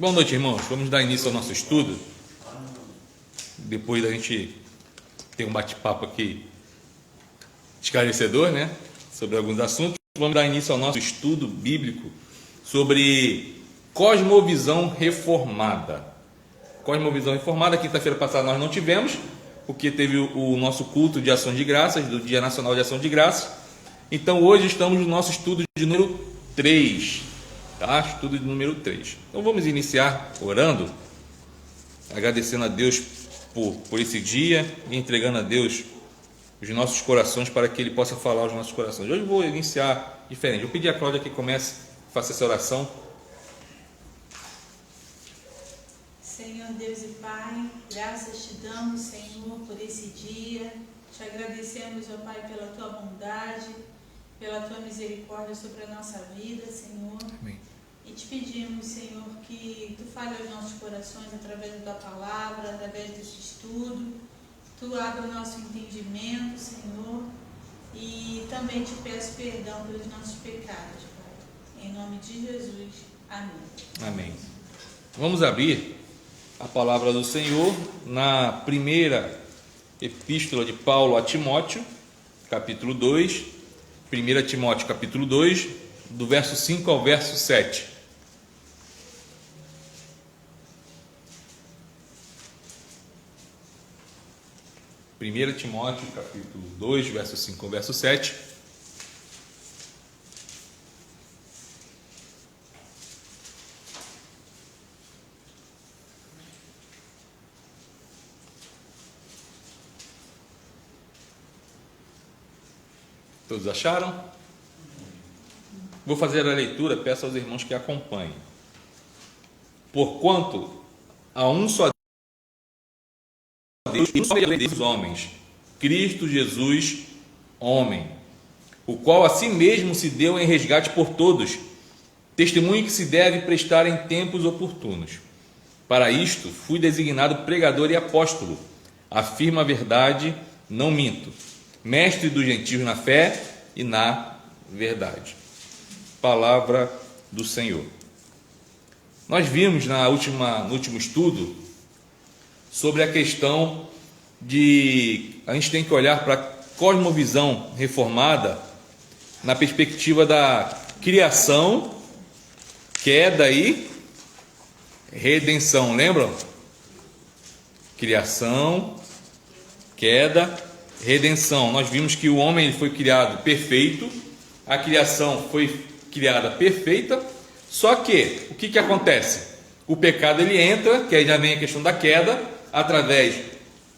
Boa noite, irmãos. Vamos dar início ao nosso estudo. Depois da gente ter um bate-papo aqui esclarecedor, né? Sobre alguns assuntos. Vamos dar início ao nosso estudo bíblico sobre cosmovisão reformada. Cosmovisão reformada, quinta-feira passada nós não tivemos, porque teve o nosso culto de ação de graças, do Dia Nacional de Ação de Graças. Então hoje estamos no nosso estudo de número 3. Tá? Estudo de número 3. Então vamos iniciar orando, agradecendo a Deus por esse dia e entregando a Deus os nossos corações para que Ele possa falar aos nossos corações. Hoje eu vou iniciar diferente. Eu pedi a Cláudia que comece, faça essa oração. Senhor Deus e Pai, graças te damos, Senhor, por esse dia. Te agradecemos, ó Pai, pela tua bondade, pela tua misericórdia sobre a nossa vida, Senhor. Amém. E te pedimos, Senhor, que tu fale aos nossos corações através da tua palavra, através desse estudo. Tu abra o nosso entendimento, Senhor. E também te peço perdão pelos nossos pecados, Pai. Em nome de Jesus. Amém. Amém. Vamos abrir a palavra do Senhor na primeira epístola de Paulo a Timóteo, capítulo 2. 1 Timóteo, capítulo 2, do verso 5 ao verso 7. 1 Timóteo, capítulo 2, verso 5 ao verso 7. Todos acharam? Vou fazer a leitura, peço aos irmãos que acompanhem. Porquanto há um só Deus e um só Deus dos homens, Cristo Jesus, homem, o qual a si mesmo se deu em resgate por todos, testemunho que se deve prestar em tempos oportunos. Para isto fui designado pregador e apóstolo, afirmo a verdade, não minto, mestre dos gentios na fé e na verdade. Palavra do Senhor. Nós vimos no último estudo sobre a questão de a gente tem que olhar para a cosmovisão reformada na perspectiva da criação, queda e redenção. Lembram? Criação, queda, redenção. Nós vimos que o homem ele foi criado perfeito, a criação foi criada perfeita, só que o que acontece? O pecado ele entra, que aí já vem a questão da queda, através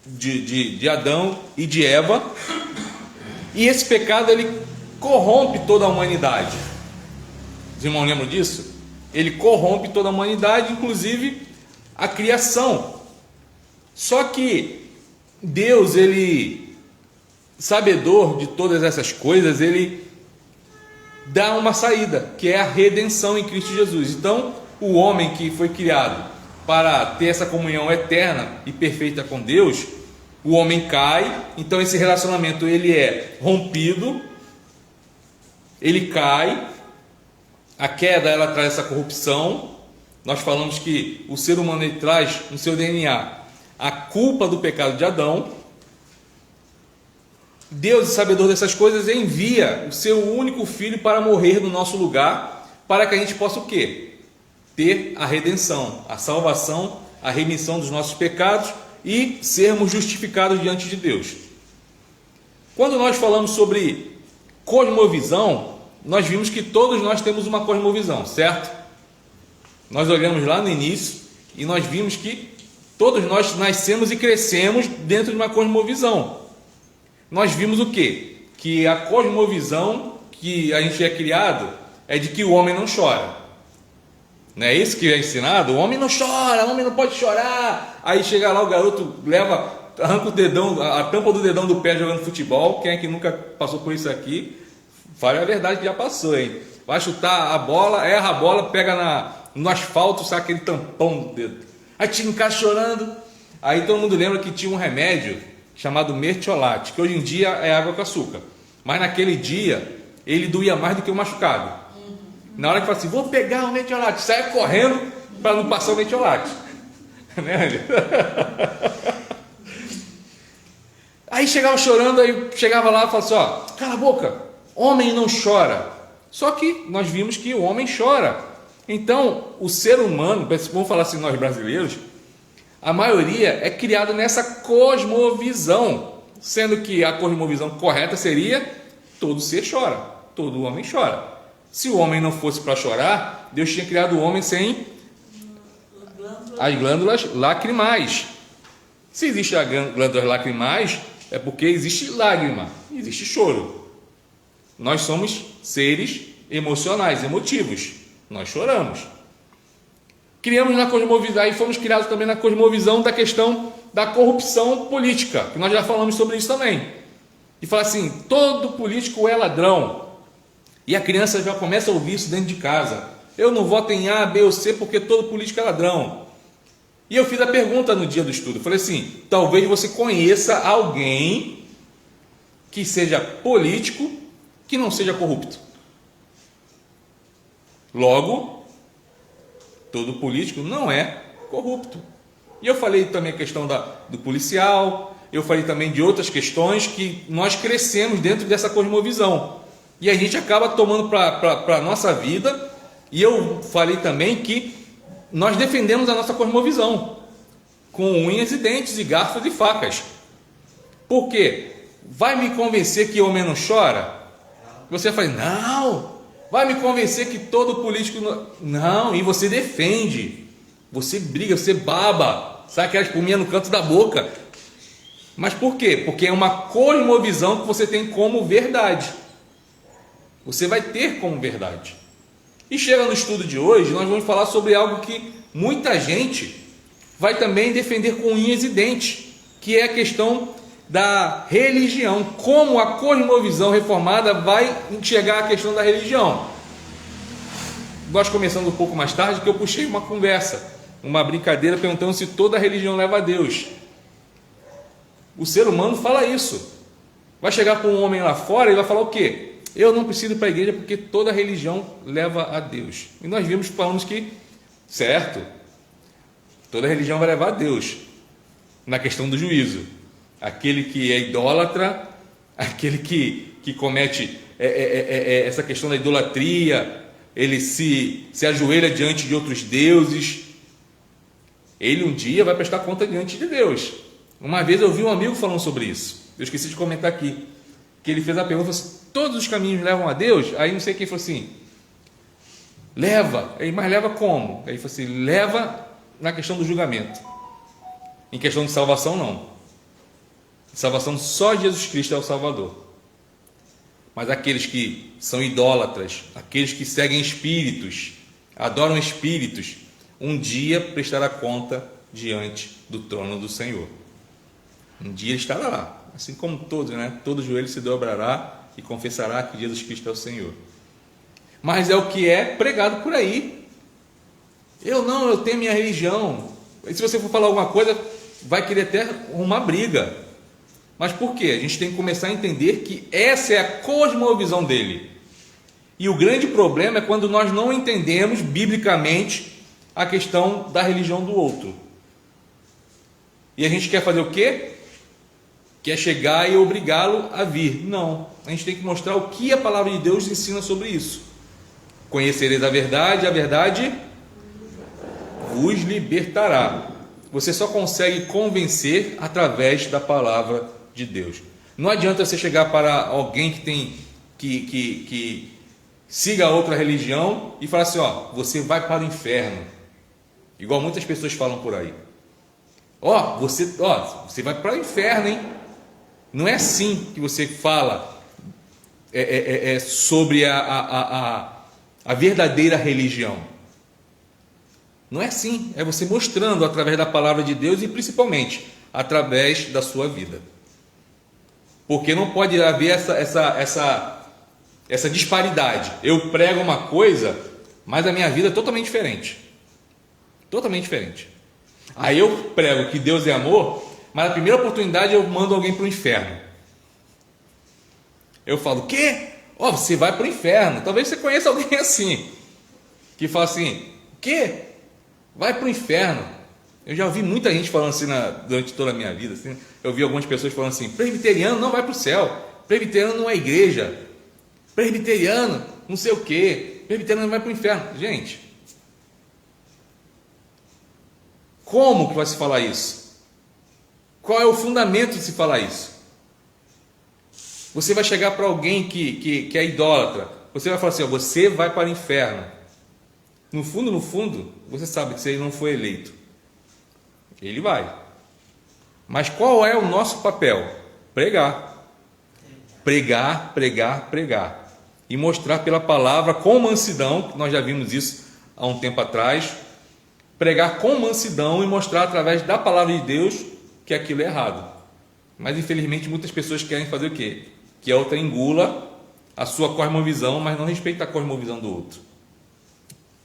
de Adão e de Eva, e esse pecado ele corrompe toda a humanidade. Os irmãos lembram disso? Ele corrompe toda a humanidade, inclusive a criação. Só que Deus, ele, sabedor de todas essas coisas, ele dá uma saída, que é a redenção em Cristo Jesus. Então, o homem que foi criado para ter essa comunhão eterna e perfeita com Deus, o homem cai, então esse relacionamento ele é rompido, ele cai, a queda ela traz essa corrupção. Nós falamos que o ser humano ele traz no seu DNA a culpa do pecado de Adão. Deus, sabedor dessas coisas, envia o seu único filho para morrer no nosso lugar, para que a gente possa o quê? Ter a redenção, a salvação, a remissão dos nossos pecados e sermos justificados diante de Deus. Quando nós falamos sobre cosmovisão, nós vimos que todos nós temos uma cosmovisão, certo? Nós olhamos lá no início e nós vimos que todos nós nascemos e crescemos dentro de uma cosmovisão. Nós vimos o quê? Que a cosmovisão que a gente é criado é de que o homem não chora. Não é isso que é ensinado? O homem não chora, o homem não pode chorar. Aí chega lá o garoto, arranca o dedão, a tampa do dedão do pé jogando futebol. Quem é que nunca passou por isso aqui? Fale a verdade que já passou, hein? Vai chutar a bola, erra a bola, pega no asfalto, sai aquele tampão do dedo. Aí tinha em casa chorando. Aí todo mundo lembra que tinha um remédio chamado mertiolate, que hoje em dia é água com açúcar. Mas naquele dia ele doía mais do que o machucado. Na hora que fala assim, vou pegar o mertiolate, sai correndo, para não passar o metiolate. Né? Aí chegava chorando, aí chegava lá e falava assim, ó, cala a boca, homem não chora. Só que nós vimos que o homem chora. Então, o ser humano, vamos falar assim, nós brasileiros, a maioria é criado nessa cosmovisão, sendo que a cosmovisão correta seria todo ser chora, todo homem chora. Se o homem não fosse para chorar, Deus tinha criado o homem sem as glândulas lacrimais. Se existe as glândulas lacrimais, é porque existe lágrima, existe choro. Nós somos seres emocionais, emotivos. Nós choramos. Criamos na cosmovisão, e fomos criados também na cosmovisão da questão da corrupção política, que nós já falamos sobre isso também. E fala assim, todo político é ladrão. E a criança já começa a ouvir isso dentro de casa. Eu não voto em A, B ou C porque todo político é ladrão. E eu fiz a pergunta no dia do estudo. Falei assim, talvez você conheça alguém que seja político, que não seja corrupto. Logo, todo político não é corrupto. E eu falei também a questão do policial, eu falei também de outras questões que nós crescemos dentro dessa cosmovisão. E a gente acaba tomando para a nossa vida. E eu falei também que nós defendemos a nossa cosmovisão com unhas e dentes e garfos e facas. Por quê? Vai me convencer que homem não chora? Você fala, não. Vai me convencer que todo político não, e você defende, você briga, você baba, sai aquela espuminha no canto da boca. Mas por quê? Porque é uma cosmovisão que você tem como verdade. Você vai ter como verdade. E chega no estudo de hoje, nós vamos falar sobre algo que muita gente vai também defender com unhas e dentes, que é a questão da religião, como a cosmovisão reformada vai enxergar a questão da religião. Nós começamos um pouco mais tarde, que eu puxei uma conversa, uma brincadeira, perguntando se toda religião leva a Deus. O ser humano fala isso. Vai chegar para um homem lá fora e vai falar o quê? Eu não preciso ir para a igreja porque toda religião leva a Deus. E nós vimos, falamos que, certo, toda religião vai levar a Deus, na questão do juízo. Aquele que é idólatra, aquele que comete essa questão da idolatria, ele se ajoelha diante de outros deuses, ele um dia vai prestar conta diante de Deus. Uma vez eu vi um amigo falando sobre isso, eu esqueci de comentar aqui, que ele fez a pergunta, todos os caminhos levam a Deus? Aí não sei quem falou assim, leva, mas leva como? Aí ele falou assim, leva na questão do julgamento, em questão de salvação não. Salvação só Jesus Cristo é o Salvador. Mas aqueles que são idólatras, aqueles que seguem espíritos, adoram espíritos, um dia prestará conta diante do trono do Senhor. Um dia ele estará lá, assim como todos, né? Todo joelho se dobrará e confessará que Jesus Cristo é o Senhor. Mas é o que é pregado por aí. Eu tenho minha religião. E se você for falar alguma coisa, vai querer até arrumar briga. Mas por quê? A gente tem que começar a entender que essa é a cosmovisão dele. E o grande problema é quando nós não entendemos biblicamente a questão da religião do outro. E a gente quer fazer o quê? Quer chegar e obrigá-lo a vir. Não. A gente tem que mostrar o que a palavra de Deus ensina sobre isso. Conhecereis a verdade vos libertará. Você só consegue convencer através da palavra de Deus. Não adianta você chegar para alguém que tem que siga outra religião e falar assim, ó, você vai para o inferno. Igual muitas pessoas falam por aí. Você vai para o inferno, hein? Não é assim que você fala sobre a verdadeira religião. Não é assim, é você mostrando através da palavra de Deus e principalmente através da sua vida. Porque não pode haver essa disparidade. Eu prego uma coisa, mas a minha vida é totalmente diferente. Totalmente diferente. Aí eu prego que Deus é amor, mas na primeira oportunidade eu mando alguém para o inferno. Eu falo, o quê? Você vai para o inferno. Talvez você conheça alguém assim, que fala assim, o quê? vai para o inferno. Eu já ouvi muita gente falando assim durante toda a minha vida. Assim, eu vi algumas pessoas falando assim: presbiteriano não vai para o céu, presbiteriano não é igreja, presbiteriano não sei o que, presbiteriano não vai para o inferno. Gente, como que vai se falar isso? Qual é o fundamento de se falar isso? Você vai chegar para alguém que é idólatra, você vai falar assim: ó, você vai para o inferno. No fundo, você sabe que se ele não foi eleito, ele vai. Mas qual é o nosso papel? Pregar. Pregar, pregar, pregar. E mostrar pela palavra com mansidão, que nós já vimos isso há um tempo atrás. Pregar com mansidão e mostrar através da palavra de Deus que aquilo é errado. Mas infelizmente muitas pessoas querem fazer o quê? Que a outra engula a sua cosmovisão, mas não respeita a cosmovisão do outro.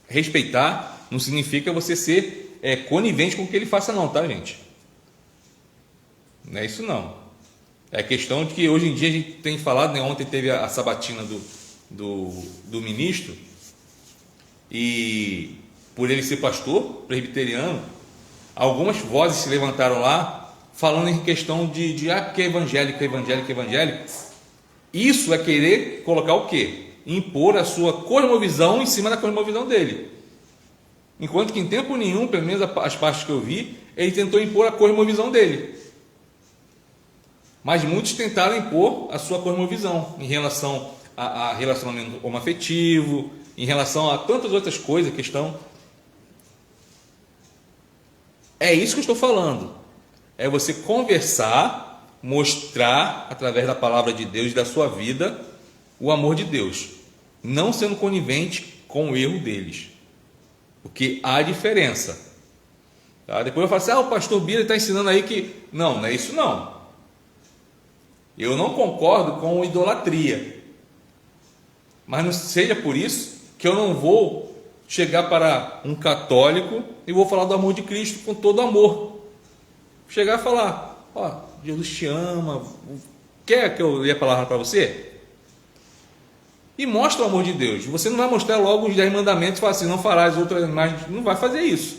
Respeitar não significa você ser conivente com o que ele faça não, tá, gente? Não é isso não. É questão de que hoje em dia a gente tem falado, né? Ontem teve a sabatina do ministro, e por ele ser pastor presbiteriano, algumas vozes se levantaram lá falando em questão de que é evangélico. Isso é querer colocar o quê? Impor a sua cosmovisão em cima da cosmovisão dele. Enquanto que em tempo nenhum, pelo menos as partes que eu vi, ele tentou impor a cosmovisão dele. Mas muitos tentaram impor a sua cosmovisão em relação a relacionamento homoafetivo, em relação a tantas outras coisas que estão... É isso que eu estou falando. É você conversar, mostrar através da palavra de Deus e da sua vida o amor de Deus, não sendo conivente com o erro deles, porque há diferença, tá? Depois eu falo assim: o pastor Bira está ensinando aí que... Não é isso não. Eu não concordo com idolatria, mas não seja por isso que eu não vou chegar para um católico e vou falar do amor de Cristo com todo amor. Chegar e falar: ó, Jesus te ama, quer que eu dê a palavra para você? E mostra o amor de Deus. Você não vai mostrar logo os 10 mandamentos e falar assim: não farás outras imagens. Não vai fazer isso,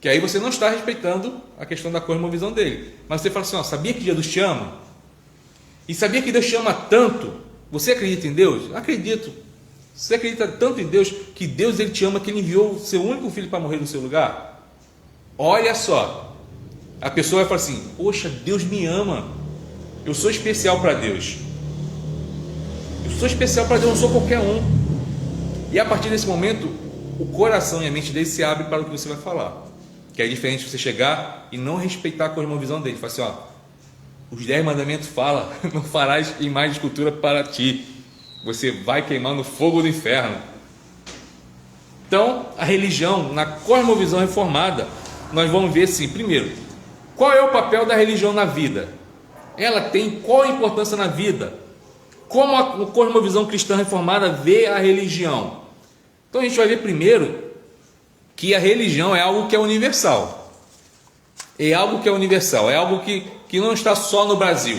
que aí você não está respeitando a questão da cosmovisão dele. Mas você fala assim: ó, sabia que Jesus te ama? E sabia que Deus te ama tanto? Você acredita em Deus? Acredito. Você acredita tanto em Deus, que Deus ele te ama, que ele enviou o seu único filho para morrer no seu lugar? Olha só, a pessoa vai falar assim: poxa, Deus me ama, eu sou especial para Deus. Eu sou especial para Deus, não sou qualquer um. E a partir desse momento, o coração e a mente dele se abre para o que você vai falar. Que é diferente de você chegar e não respeitar a cosmovisão dele. Fala assim: ó, os 10 mandamentos falam: não farás imagem de escultura para ti, você vai queimar no fogo do inferno. Então, a religião, na cosmovisão reformada, nós vamos ver assim: primeiro, qual é o papel da religião na vida? Ela tem qual a importância na vida? Como a cosmovisão cristã reformada vê a religião? Então a gente vai ver primeiro que a religião é algo que é universal. É algo que é universal, é algo que não está só no Brasil.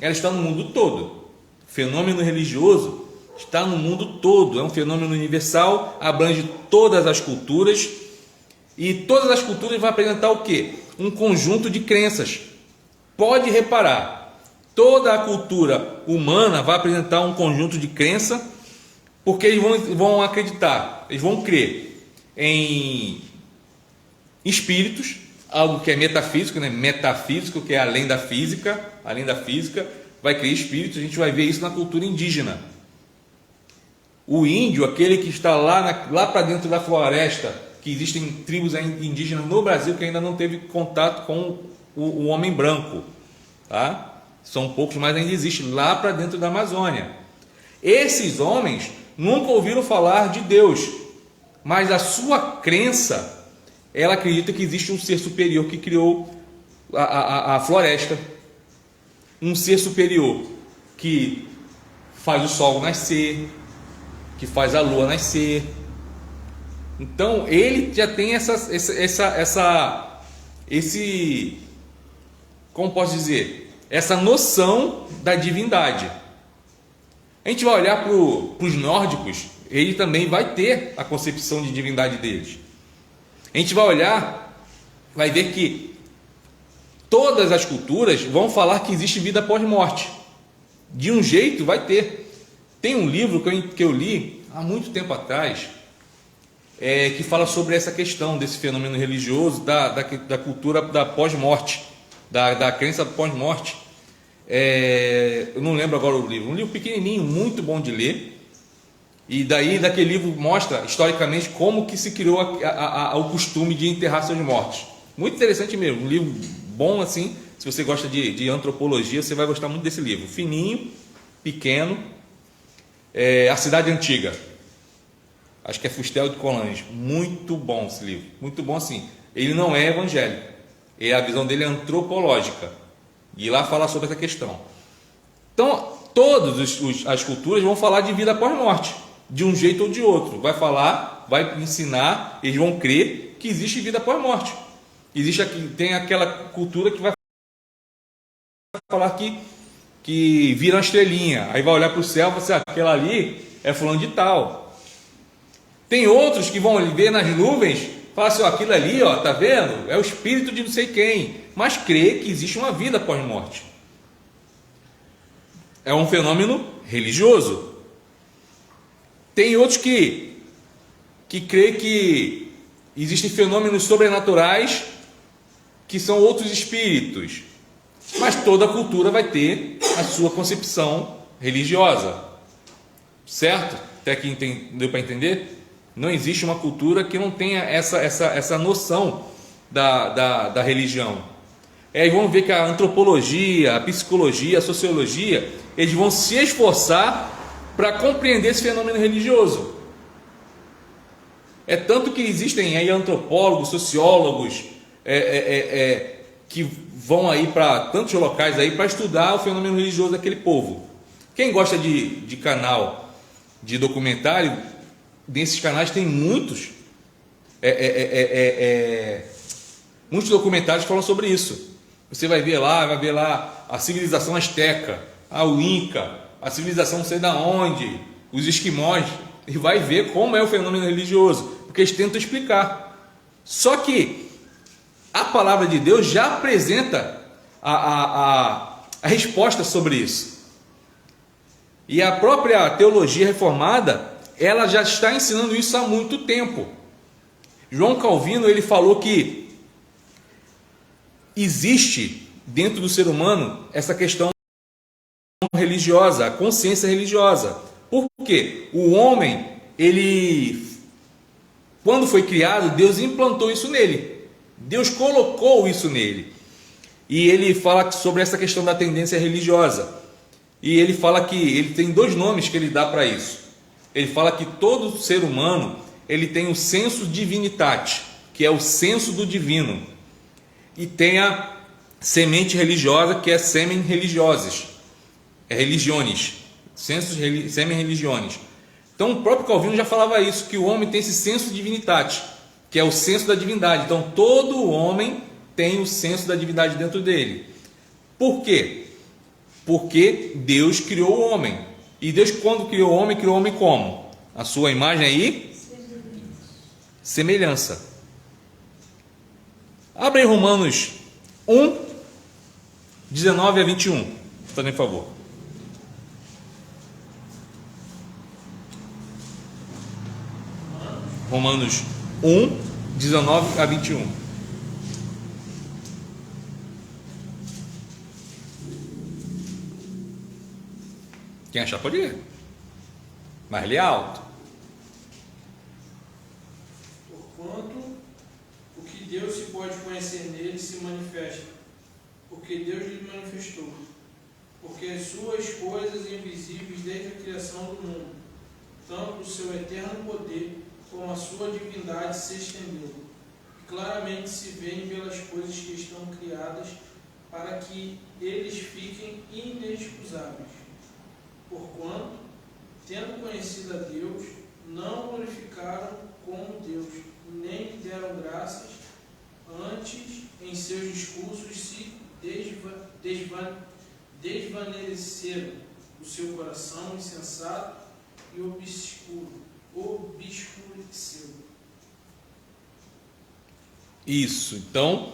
Ela está no mundo todo. O fenômeno religioso está no mundo todo, é um fenômeno universal, abrange todas as culturas, e todas as culturas vão apresentar o quê? Um conjunto de crenças. Pode reparar, toda a cultura humana vai apresentar um conjunto de crenças, porque eles vão acreditar, eles vão crer em espíritos, algo que é metafísico, né? Metafísico, que é além da física, vai crer espíritos. A gente vai ver isso na cultura indígena. O índio, aquele que está lá para dentro da floresta, que existem tribos indígenas no Brasil que ainda não teve contato com o homem branco, tá? São poucos, mas ainda existe lá para dentro da Amazônia. Esses homens nunca ouviram falar de Deus, mas a sua crença, ela acredita que existe um ser superior que criou a floresta, um ser superior que faz o sol nascer, que faz a lua nascer. Então ele já tem como posso dizer, essa noção da divindade. A gente vai olhar para os nórdicos, ele também vai ter a concepção de divindade deles. A gente vai olhar, vai ver que todas as culturas vão falar que existe vida após morte. De um jeito vai ter. Tem um livro que eu li há muito tempo atrás, que fala sobre essa questão desse fenômeno religioso, da cultura da pós-morte, da crença pós-morte. Eu não lembro agora o livro, um livro pequenininho, muito bom de ler. E daí daquele livro mostra historicamente como que se criou o costume de enterrar seus mortos. Muito interessante mesmo, um livro bom assim. Se você gosta de antropologia, você vai gostar muito desse livro. Fininho, pequeno. A Cidade Antiga. Acho que é Fustel de Coulanges. Muito bom esse livro. Muito bom assim. Ele não é evangélico. A visão dele é antropológica. E lá fala sobre essa questão. Então, todas as culturas vão falar de vida após morte. De um jeito ou de outro. Vai falar, vai ensinar, eles vão crer que existe vida após morte. Tem aquela cultura que vai falar que vira uma estrelinha. Aí vai olhar para o céu e falar assim, aquela ali é fulano de tal. Tem outros que vão ver nas nuvens, falar assim, aquilo ali, tá vendo? É o espírito de não sei quem. Mas crê que existe uma vida após morte. É um fenômeno religioso. Tem outros que crê que existem fenômenos sobrenaturais que são outros espíritos. Mas toda cultura vai ter a sua concepção religiosa. Certo? Até aqui deu para entender? Não existe uma cultura que não tenha essa noção da religião. Aí vamos ver que a antropologia, a psicologia, a sociologia, eles vão se esforçar para compreender esse fenômeno religioso. É tanto que existem aí antropólogos, sociólogos, que vão aí para tantos locais aí para estudar o fenômeno religioso daquele povo. Quem gosta de canal de documentário, desses canais tem muitos muitos documentários que falam sobre isso. Você vai ver lá a civilização asteca, o Inca, a civilização não sei da onde, os esquimós, e vai ver como é o fenômeno religioso, porque eles tentam explicar. Só que a palavra de Deus já apresenta a resposta sobre isso. E a própria teologia reformada, ela já está ensinando isso há muito tempo. João Calvino, ele falou que existe dentro do ser humano essa questão religiosa, a consciência religiosa. Por quê? O homem, quando foi criado, Deus implantou isso nele. Deus colocou isso nele. E ele fala sobre essa questão da tendência religiosa. E ele fala que ele tem 2 nomes que ele dá para isso. Ele fala que todo ser humano, ele tem o sensus divinitate, que é o senso do divino. E tem a semente religiosa, que é semen religiosis, religiones, semen religiones. Então o próprio Calvino já falava isso, que o homem tem esse senso divinitate, que é o senso da divindade. Então todo homem tem o senso da divindade dentro dele. Por quê? Porque Deus criou o homem. E Deus, quando criou o homem como? A sua imagem aí? Semelhança. Abre aí Romanos 1, 19 a 21. Por favor. Romanos 1, 19 a 21. Quem achar pode ler. Mas lê alto. Porquanto o que Deus se pode conhecer nele se manifesta, porque Deus lhe manifestou. Porque as suas coisas invisíveis desde a criação do mundo, tanto o seu eterno poder como a sua divindade se estendeu, e claramente se veem pelas coisas que estão criadas, para que eles fiquem inexcusáveis. Porquanto, tendo conhecido a Deus, não glorificaram como Deus, nem lhe deram graças, antes em seus discursos se desvaneceram o seu coração insensato e obscuro, obscureceu. Isso. Então,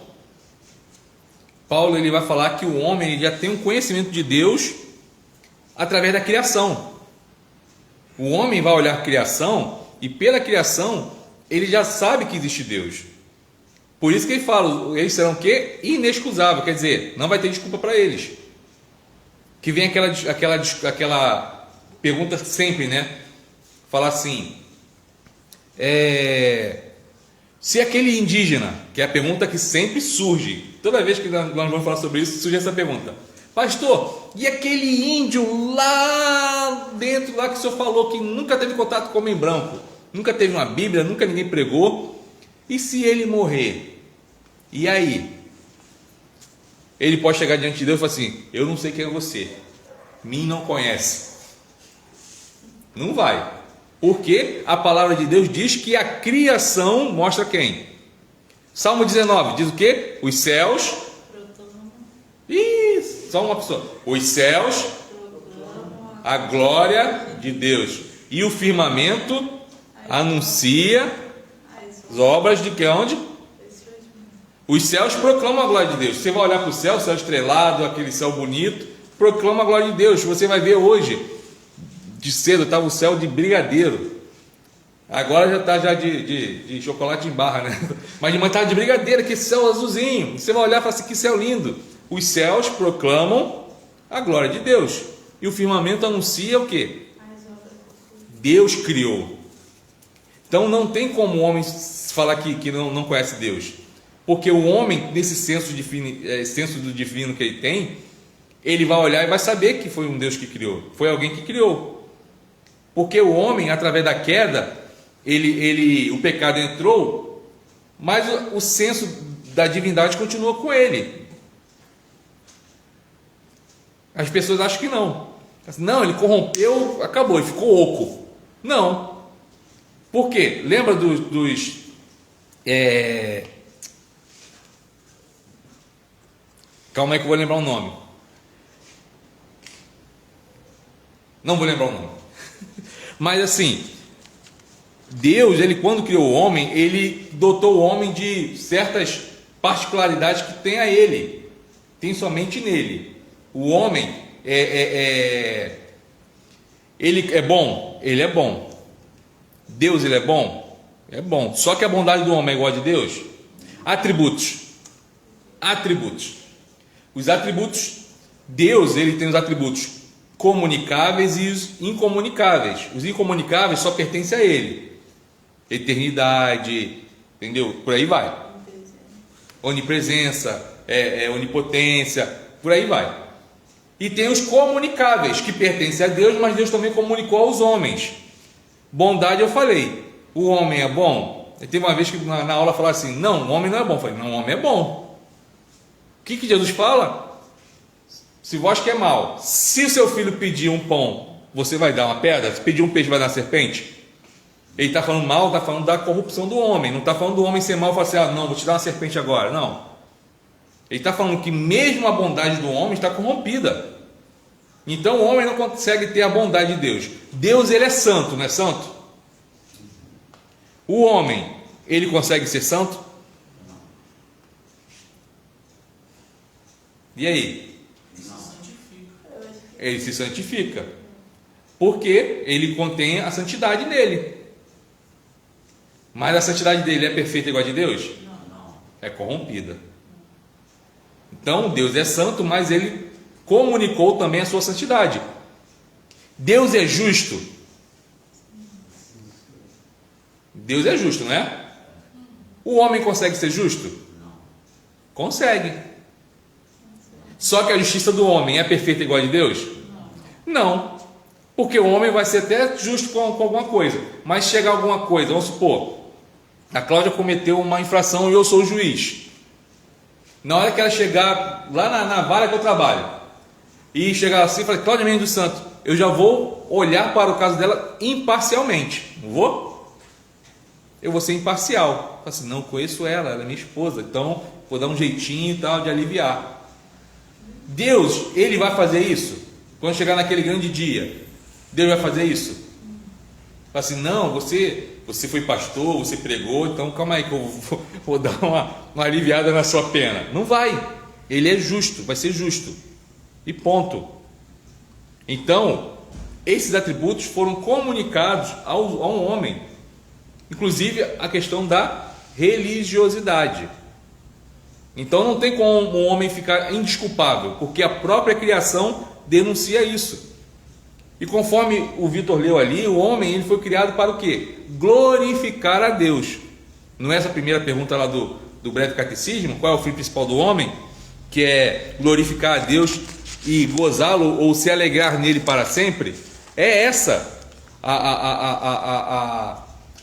Paulo ele vai falar que o homem ele já tem um conhecimento de Deus através da criação. O homem vai olhar a criação e pela criação ele já sabe que existe Deus. Por isso que ele fala, eles serão o quê? Inexcusável, quer dizer, não vai ter desculpa para eles. Que vem aquela pergunta sempre, né? Fala assim, se aquele indígena, que é a pergunta que sempre surge, toda vez que nós vamos falar sobre isso, surge essa pergunta. Pastor, e aquele índio lá dentro, lá que o senhor falou que nunca teve contato com homem branco, nunca teve uma Bíblia, nunca ninguém pregou, e se ele morrer? E aí? Ele pode chegar diante de Deus e falar assim, eu não sei quem é você, me não conhece. Não vai. Porque a palavra de Deus diz que a criação mostra quem? Salmo 19 diz o quê? Os céus. Isso, só uma pessoa. Os céus, a glória de Deus. E o firmamento anuncia as obras de que onde? Os céus proclamam a glória de Deus. Você vai olhar para o céu estrelado, aquele céu bonito, proclama a glória de Deus. Você vai ver hoje, de cedo estava o céu de brigadeiro. Agora já está já de chocolate em barra, né? Mas de manhã estava de brigadeiro, que céu azulzinho. Você vai olhar e falar assim, que céu lindo. Os céus proclamam a glória de Deus. E o firmamento anuncia o quê? Deus criou. Então não tem como o homem falar que não conhece Deus. Porque o homem, nesse senso do divino que ele tem, ele vai olhar e vai saber que foi um Deus que criou. Foi alguém que criou. Porque o homem, através da queda, o pecado entrou, mas o senso da divindade continua com ele. As pessoas acham que não. Não, ele corrompeu, acabou, ele ficou oco. Não. Por quê? Lembra Calma aí que eu vou lembrar o nome. Não vou lembrar o nome. Mas assim, Deus, ele quando criou o homem, ele dotou o homem de certas particularidades que tem a ele. Tem somente nele. O homem ele é bom? Ele é bom. Deus, ele é bom? É bom. Só que a bondade do homem é igual a de Deus? Atributos. Os atributos, Deus, ele tem os atributos comunicáveis e os incomunicáveis. Os incomunicáveis só pertencem a ele. Eternidade, entendeu? Por aí vai. Onipresença, onipotência, por aí vai. E tem os comunicáveis, que pertencem a Deus, mas Deus também comunicou aos homens. Bondade eu falei, o homem é bom? Teve uma vez que na aula falaram assim, não, o homem não é bom. Eu falei, não, o homem é bom. O que Jesus fala? Se vós que é mal, se o seu filho pedir um pão, você vai dar uma pedra? Se pedir um peixe, vai dar uma serpente? Ele está falando mal, está falando da corrupção do homem. Não está falando do homem ser mal e falar assim, não, vou te dar uma serpente agora. Não. Ele está falando que mesmo a bondade do homem está corrompida. Então o homem não consegue ter a bondade de Deus. Deus, ele é santo, não é santo? O homem, ele consegue ser santo? E aí? Ele se santifica. Porque ele contém a santidade nele. Mas a santidade dele é perfeita igual a de Deus? Não. É corrompida. Então Deus é santo, mas ele comunicou também a sua santidade. Deus é justo? Deus é justo, não é? O homem consegue ser justo? Consegue. Só que a justiça do homem é perfeita igual a de Deus? Não. Porque o homem vai ser até justo com alguma coisa. Mas chegar alguma coisa, vamos supor, a Cláudia cometeu uma infração e eu sou o juiz. Na hora que ela chegar lá na vara que eu trabalho, e chegar assim e falar, Cláudia Mendes dos Santos, eu já vou olhar para o caso dela imparcialmente. Não vou? Eu vou ser imparcial. Assim, não conheço ela é minha esposa, então vou dar um jeitinho e tal de aliviar. Deus, ele vai fazer isso? Quando chegar naquele grande dia, Deus vai fazer isso? Fala assim, não, você foi pastor, você pregou, então calma aí que eu vou dar uma aliviada na sua pena. Não vai. Ele é justo, vai ser justo. E ponto. Então, esses atributos foram comunicados a um homem. Inclusive a questão da religiosidade. Então não tem como um homem ficar indesculpável, porque a própria criação denuncia isso. E conforme o Vitor leu ali, o homem ele foi criado para o quê? Glorificar a Deus. Não é essa a primeira pergunta lá do breve catecismo? Qual é o fim principal do homem? Que é glorificar a Deus e gozá-lo ou se alegrar nele para sempre? É essa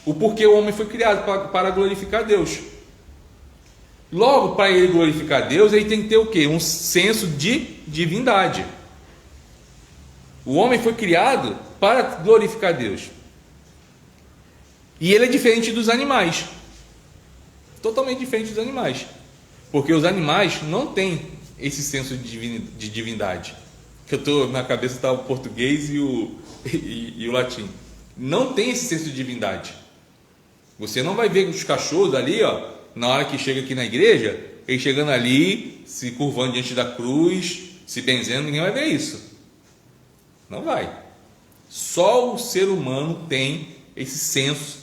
o porquê o homem foi criado, para glorificar a Deus. Logo, para ele glorificar a Deus, ele tem que ter o quê? Um senso de divindade. O homem foi criado para glorificar a Deus. E ele é diferente dos animais. Totalmente diferente dos animais. Porque os animais não têm esse senso de divindade. Que eu estou na cabeça está o português e o latim. Não tem esse senso de divindade. Você não vai ver os cachorros ali, ó, na hora que chega aqui na igreja, eles chegando ali, se curvando diante da cruz, se benzendo, ninguém vai ver isso. Não vai. Só o ser humano tem esse senso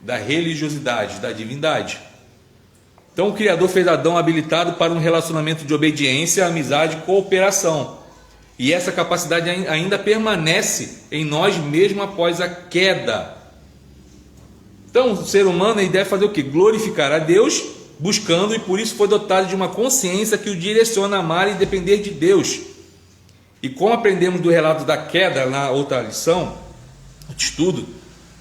da religiosidade, da divindade. Então o Criador fez Adão habilitado para um relacionamento de obediência, amizade e cooperação. E essa capacidade ainda permanece em nós mesmo após a queda. Então o ser humano ele deve fazer o quê? Glorificar a Deus, buscando, e por isso foi dotado de uma consciência que o direciona a amar e depender de Deus. E como aprendemos do relato da queda na outra lição de estudo,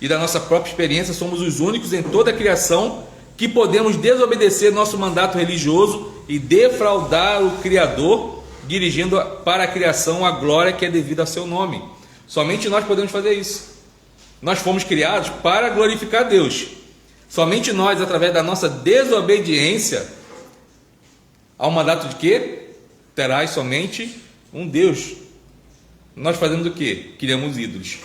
e da nossa própria experiência, somos os únicos em toda a criação que podemos desobedecer nosso mandato religioso e defraudar o Criador, dirigindo para a criação a glória que é devida a seu nome. Somente nós podemos fazer isso. Nós fomos criados para glorificar Deus. Somente nós, através da nossa desobediência ao mandato de quê? Terás somente um Deus. Nós fazemos o quê? Criamos ídolos.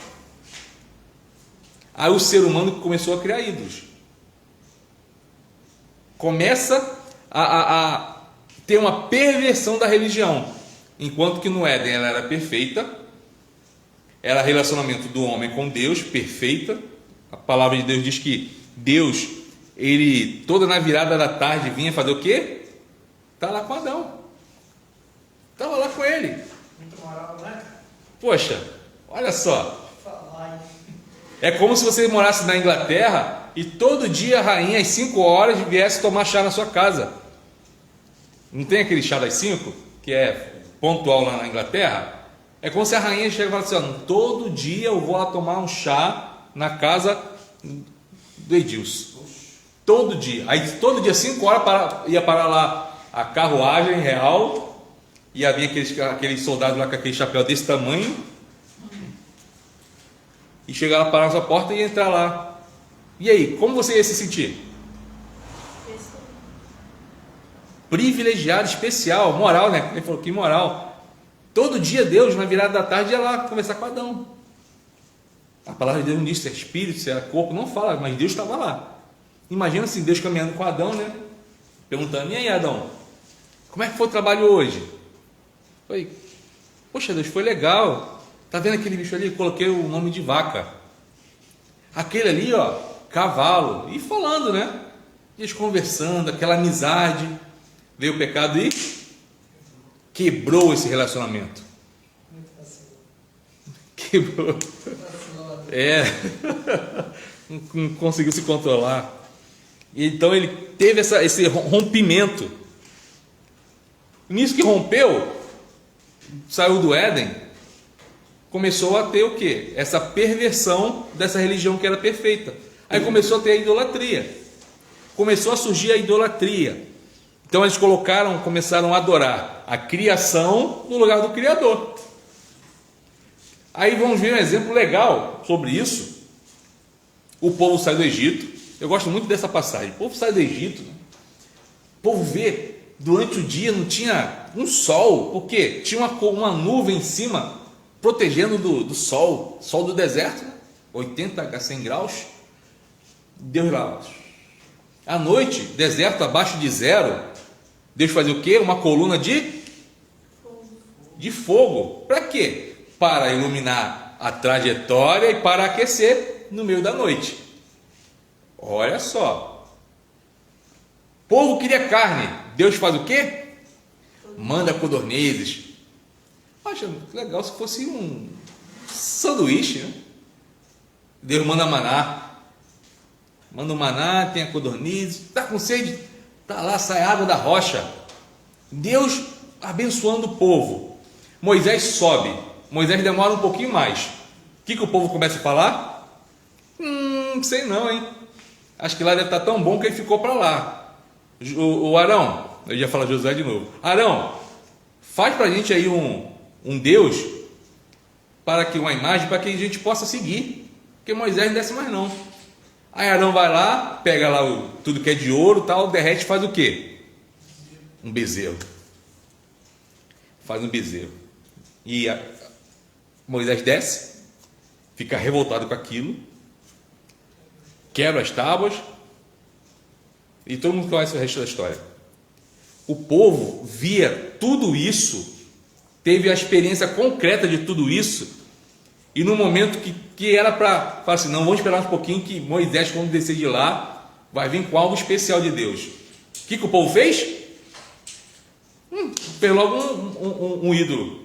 Aí o ser humano começou a criar ídolos. Começa a ter uma perversão da religião. Enquanto que no Éden ela era perfeita, era relacionamento do homem com Deus, perfeita. A palavra de Deus diz que Deus, ele toda na virada da tarde vinha fazer o quê? Está lá com Adão. Estava lá com ele. Muito moral, né? Poxa, olha só. É como se você morasse na Inglaterra e todo dia a rainha às 5 horas viesse tomar chá na sua casa. Não tem aquele chá das 5, que é pontual lá na Inglaterra? É como se a rainha chega e fala assim, ó, todo dia eu vou lá tomar um chá na casa do Edilson. Todo dia. Aí todo dia, 5 horas, ia parar lá a carruagem real, ia vir aqueles soldados lá com aquele chapéu desse tamanho, e chegar lá, parar na sua porta e entrar lá. E aí, como você ia se sentir? Privilegiado, especial, moral, né? Ele falou, que moral. Todo dia Deus, na virada da tarde, ia lá conversar com Adão. A palavra de Deus não diz se é espírito, se é corpo, não fala, mas Deus estava lá. Imagina assim, Deus caminhando com Adão, né? Perguntando, e aí Adão, como é que foi o trabalho hoje? Foi, poxa Deus, foi legal. Tá vendo aquele bicho ali? Coloquei o nome de vaca. Aquele ali, ó, cavalo. E falando, né? Eles conversando, aquela amizade. Veio o pecado e quebrou esse relacionamento. Quebrou. Não conseguiu se controlar. Então ele teve esse rompimento. Nisso que rompeu, saiu do Éden, começou a ter o quê? Essa perversão dessa religião que era perfeita. Aí começou a ter a idolatria. Começou a surgir a idolatria. Então eles começaram a adorar a criação no lugar do Criador. Aí vamos ver um exemplo legal sobre isso. O povo sai do Egito. Eu gosto muito dessa passagem. O povo sai do Egito. O povo vê, durante o dia não tinha um sol. Por quê? Tinha uma nuvem em cima, protegendo do sol do deserto. 80 a 100 graus, Deus lá. À noite, deserto abaixo de zero, Deus fazia o quê? Uma coluna de fogo. Para quê? Para iluminar a trajetória e para aquecer no meio da noite. Olha só. O povo queria carne. Deus faz o quê? Manda codornizes. Acha legal se fosse um sanduíche, né? Deus manda maná. Manda o maná, tem a codorniz. Está com sede? Está lá, sai água da rocha. Deus abençoando o povo. Moisés sobe. Moisés demora um pouquinho mais. O que o povo começa a falar? Sei não, hein? Acho que lá deve estar tão bom que ele ficou para lá. O Arão, eu ia falar Josué de novo. Arão, faz para a gente aí um Deus, para que uma imagem, para que a gente possa seguir. Porque Moisés não desce mais não. Aí Arão vai lá, pega lá tudo que é de ouro, tal, derrete e faz o quê? Um bezerro. Faz um bezerro. E Moisés desce, fica revoltado com aquilo, quebra as tábuas, e todo mundo conhece o resto da história. O povo via tudo isso, teve a experiência concreta de tudo isso, e no momento que era para falar assim, não, vamos esperar um pouquinho que Moisés, quando descer de lá, vai vir com algo especial de Deus. O que o povo fez? Fez logo um ídolo.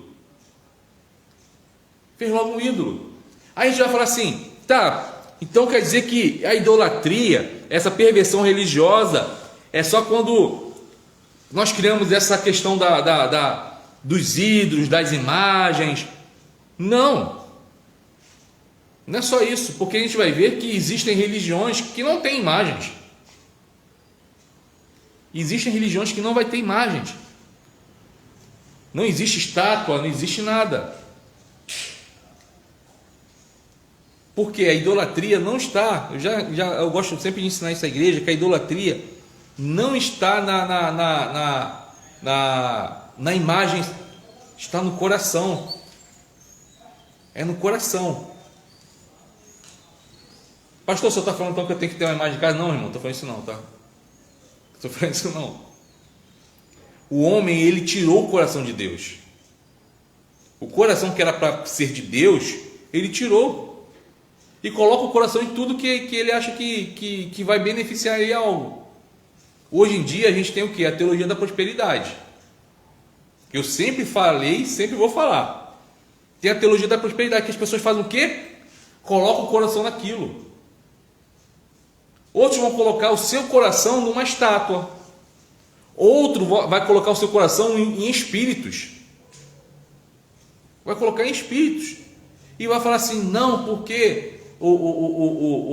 Fez logo um ídolo. Aí a gente vai falar assim, tá, então quer dizer que a idolatria, essa perversão religiosa, é só quando nós criamos essa questão dos ídolos, das imagens. Não é só isso, porque a gente vai ver que existem religiões que não têm imagens. Existem religiões que não vai ter imagens. Não existe estátua, não existe nada. Porque a idolatria não está, eu gosto sempre de ensinar isso à igreja, que a idolatria não está na imagem, está no coração. É no coração. Pastor, você está falando então que eu tenho que ter uma imagem de casa? Não, irmão, estou falando isso não, tá? Estou falando isso não. O homem, ele tirou o coração de Deus. O coração que era para ser de Deus, ele tirou. E coloca o coração em tudo que ele acha que vai beneficiar ele algo. Hoje em dia a gente tem o que? A teologia da prosperidade. Eu sempre falei, sempre vou falar. Tem a teologia da prosperidade, que as pessoas fazem o quê? Colocam o coração naquilo. Outros vão colocar o seu coração numa estátua. Outro vai colocar o seu coração em espíritos. Vai colocar em espíritos. E vai falar assim, não, porque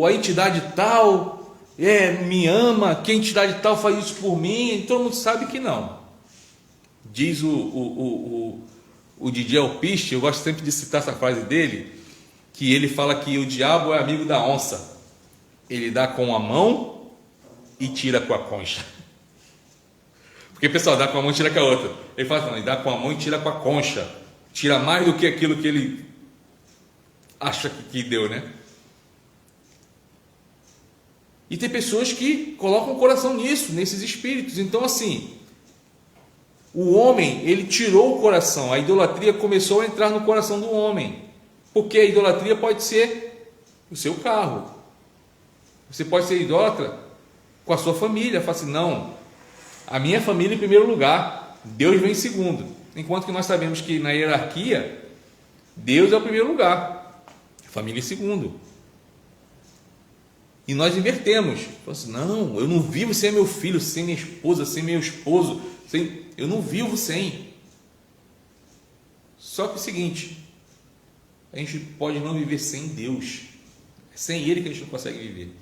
a entidade tal me ama, que a entidade tal faz isso por mim. E todo mundo sabe que não. Diz o Didi Alpiste, eu gosto sempre de citar essa frase dele, que ele fala que o diabo é amigo da onça. Ele dá com a mão e tira com a concha. Porque o pessoal dá com a mão e tira com a outra. Ele fala, não, ele dá com a mão e tira com a concha. Tira mais do que aquilo que ele acha que deu, né? E tem pessoas que colocam o coração nisso, nesses espíritos. Então assim, o homem, ele tirou o coração. A idolatria começou a entrar no coração do homem. Porque a idolatria pode ser o seu carro. Você pode ser idólatra com a sua família. Fala assim, não, a minha família em primeiro lugar, Deus vem em segundo. Enquanto que nós sabemos que na hierarquia, Deus é o primeiro lugar, a família em segundo. E nós invertemos. Falamos assim, não, eu não vivo sem meu filho, sem minha esposa, sem meu esposo, eu não vivo sem. Só que é o seguinte, a gente pode não viver sem Deus. É sem Ele que a gente não consegue viver.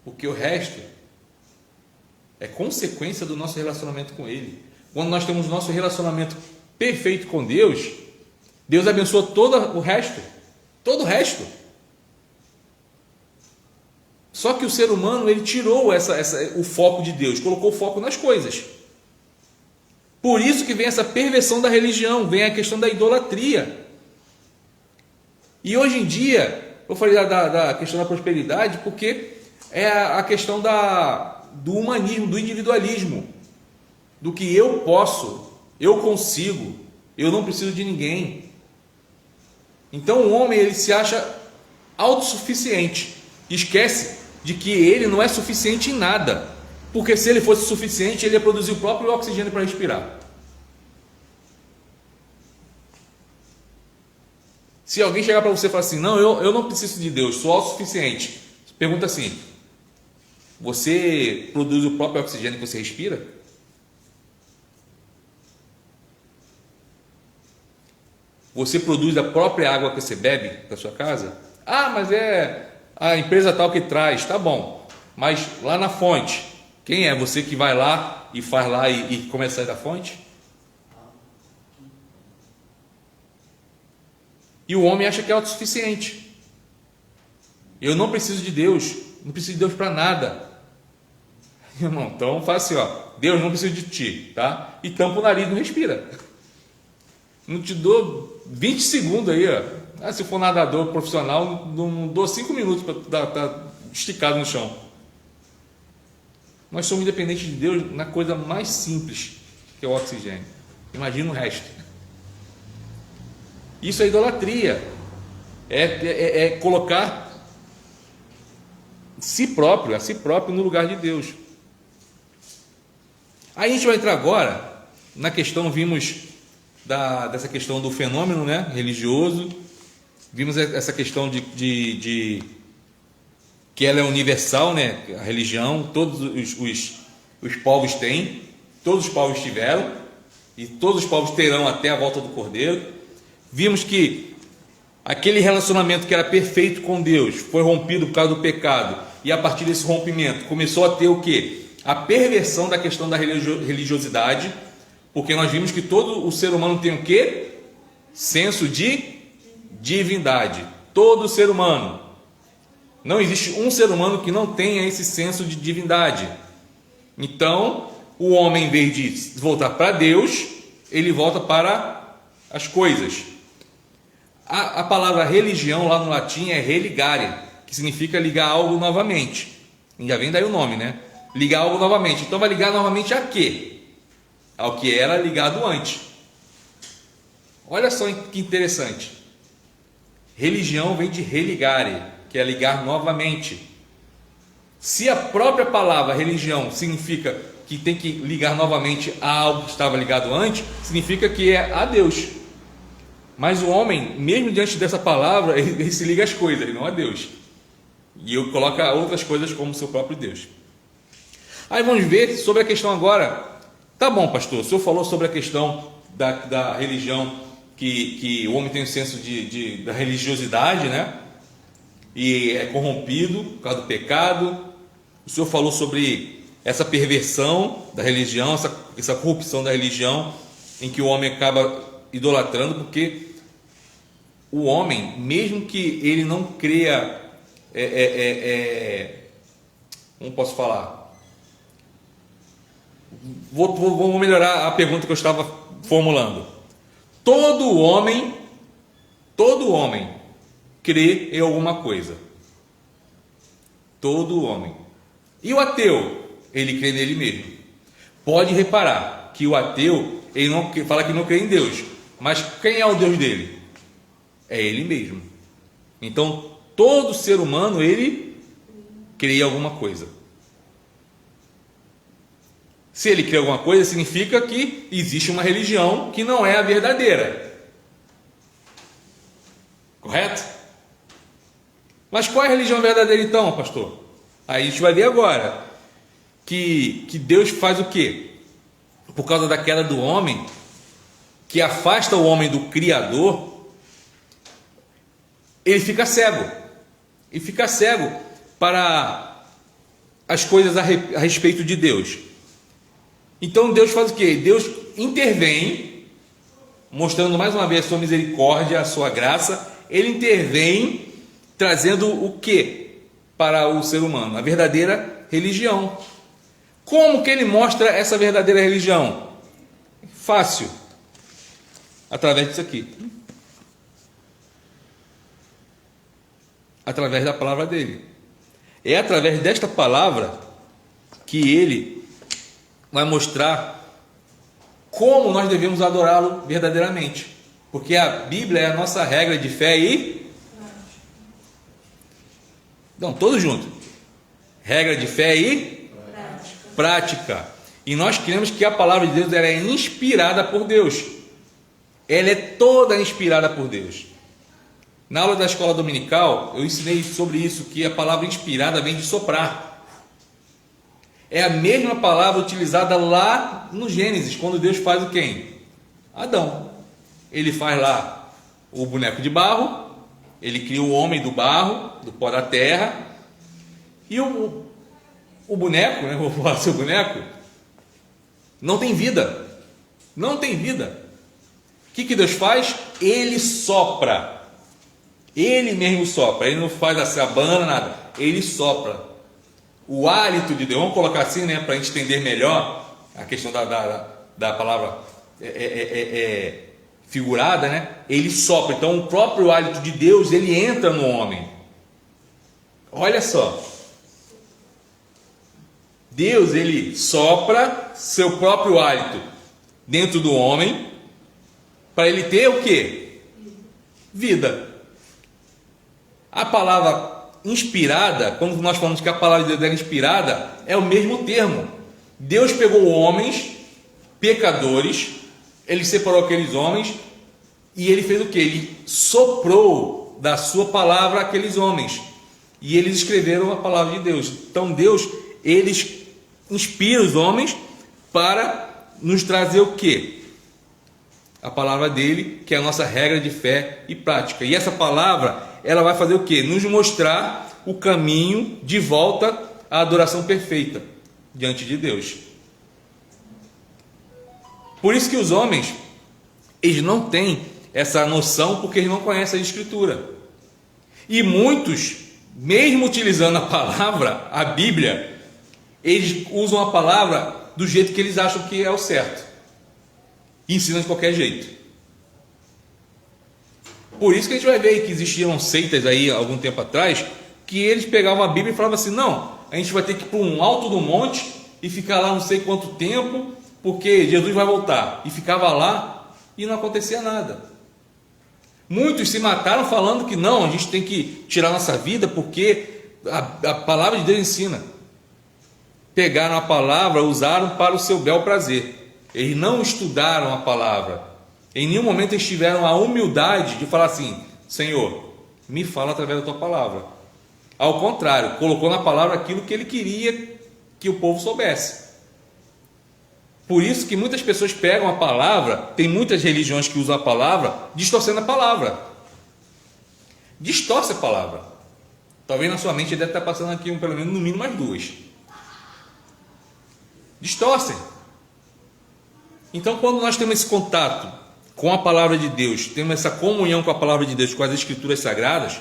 Porque o resto é consequência do nosso relacionamento com Ele. Quando nós temos nosso relacionamento perfeito com Deus, Deus abençoa todo o resto. Todo o resto. Só que o ser humano, ele tirou o foco de Deus, colocou o foco nas coisas. Por isso que vem essa perversão da religião, vem a questão da idolatria. E hoje em dia, eu falei da questão da prosperidade, porque é a questão do humanismo, do individualismo, do que eu posso, eu consigo, eu não preciso de ninguém. Então o homem, ele se acha autossuficiente, esquece de que ele não é suficiente em nada, porque se ele fosse suficiente, ele ia produzir o próprio oxigênio para respirar. Se alguém chegar para você e falar assim, não, eu não preciso de Deus, sou autossuficiente, pergunta assim, você produz o próprio oxigênio que você respira? Você produz a própria água que você bebe da sua casa? Ah, mas é a empresa tal que traz, tá bom, mas lá na fonte, quem é? Você que vai lá e faz lá e começa a sair da fonte? E o homem acha que é autossuficiente. Eu não preciso de Deus, não preciso de Deus para nada. Irmão, então faz assim, ó, Deus não precisa de ti, tá? E tampa o nariz, não respira. Não te dou 20 segundos aí, ó. Ah, se for nadador profissional, não dou 5 minutos para estar esticado no chão. Nós somos independentes de Deus na coisa mais simples, que é o oxigênio. Imagina o resto. Isso é idolatria. É colocar a si próprio no lugar de Deus. Aí a gente vai entrar agora na questão, vimos dessa questão do fenômeno, né, religioso, vimos essa questão de que ela é universal, né, a religião, todos os povos têm, todos os povos tiveram, e todos os povos terão até a volta do Cordeiro. Vimos que aquele relacionamento que era perfeito com Deus foi rompido por causa do pecado, e a partir desse rompimento começou a ter o quê? A perversão da questão da religiosidade, porque nós vimos que todo o ser humano tem o quê? Senso de divindade. Todo ser humano. Não existe um ser humano que não tenha esse senso de divindade. Então, o homem, em vez de voltar para Deus, ele volta para as coisas. A palavra religião lá no latim é religare, que significa ligar algo novamente. E já vem daí o nome, né? Ligar algo novamente. Então vai ligar novamente a quê? Ao que era ligado antes. Olha só que interessante. Religião vem de religare, que é ligar novamente. Se a própria palavra religião significa que tem que ligar novamente a algo que estava ligado antes, significa que é a Deus. Mas o homem, mesmo diante dessa palavra, ele se liga às coisas, não a Deus. E ele coloca outras coisas como seu próprio Deus. Aí vamos ver sobre a questão agora. Tá bom, pastor, o senhor falou sobre a questão da religião, que o homem tem um senso da religiosidade, né? E é corrompido por causa do pecado. O senhor falou sobre essa perversão da religião, essa corrupção da religião, em que o homem acaba idolatrando, porque o homem, mesmo que ele não creia, como posso falar? Vou melhorar a pergunta que eu estava formulando. Todo homem crê em alguma coisa. Todo homem. E o ateu? Ele crê nele mesmo. Pode reparar que o ateu, ele não fala que não crê em Deus, mas quem é o Deus dele? É ele mesmo. Então, todo ser humano, ele crê em alguma coisa. Se ele crê em alguma coisa, significa que existe uma religião que não é a verdadeira. Correto? Mas qual é a religião verdadeira então, pastor? Aí a gente vai ver agora que Deus faz o quê? Por causa da queda do homem, que afasta o homem do Criador, ele fica cego. E fica cego para as coisas a respeito de Deus. Então Deus faz o quê? Deus intervém, mostrando mais uma vez a sua misericórdia, a sua graça. Ele intervém trazendo o quê para o ser humano? A verdadeira religião. Como que ele mostra essa verdadeira religião? Fácil. Através disso aqui. através da palavra dele. É através desta palavra que ele vai mostrar como nós devemos adorá-lo verdadeiramente. Porque a Bíblia é a nossa regra de fé e... Então, todos juntos. Regra de fé e... prática. E nós cremos que a palavra de Deus ela é inspirada por Deus. Ela é toda inspirada por Deus. Na aula da escola dominical, eu ensinei sobre isso, que a palavra inspirada vem de soprar. É a mesma palavra utilizada lá no Gênesis, quando Deus faz o quem? Adão. Ele faz lá o boneco de barro, ele cria o homem do barro, do pó da terra, e o boneco, né, vou falar seu boneco, não tem vida. Não tem vida. O que Deus faz? Ele sopra. Ele mesmo sopra. Ele não faz assim, abana, nada. Ele sopra. O hálito de Deus, vamos colocar assim, né, para a gente entender melhor a questão da palavra figurada, né? Ele sopra. Então o próprio hálito de Deus, ele entra no homem. Olha só. Deus, ele sopra seu próprio hálito dentro do homem para ele ter o quê? Vida. A palavra inspirada, quando nós falamos que a palavra de Deus é inspirada, é o mesmo termo. Deus pegou homens pecadores, ele separou aqueles homens e ele fez o quê? Ele soprou da sua palavra aqueles homens e eles escreveram a palavra de Deus. Então Deus, ele inspira os homens para nos trazer o quê? A palavra dele, que é a nossa regra de fé e prática. E essa palavra, ela vai fazer o quê? Nos mostrar o caminho de volta à adoração perfeita diante de Deus. Por isso que os homens, eles não têm essa noção, porque eles não conhecem a Escritura. E muitos, mesmo utilizando a palavra, a Bíblia, eles usam a palavra do jeito que eles acham que é o certo. E ensinam de qualquer jeito. Por isso que a gente vai ver que existiam seitas aí, algum tempo atrás, que eles pegavam a Bíblia e falavam assim, não, a gente vai ter que ir para um alto do monte e ficar lá não sei quanto tempo, porque Jesus vai voltar. E ficava lá e não acontecia nada. Muitos se mataram falando que não, a gente tem que tirar nossa vida porque a palavra de Deus ensina. Pegaram a palavra, usaram para o seu bel prazer. Eles não estudaram a palavra. Em nenhum momento eles tiveram a humildade de falar assim, Senhor, me fala através da tua palavra. Ao contrário, colocou na palavra aquilo que ele queria que o povo soubesse. Por isso que muitas pessoas pegam a palavra, tem muitas religiões que usam a palavra, distorcendo a palavra. Distorce a palavra. Talvez na sua mente deve estar passando aqui pelo menos no mínimo mais duas. Distorcem. Então, quando nós temos esse contato com a palavra de Deus, temos essa comunhão com a palavra de Deus, com as Escrituras Sagradas,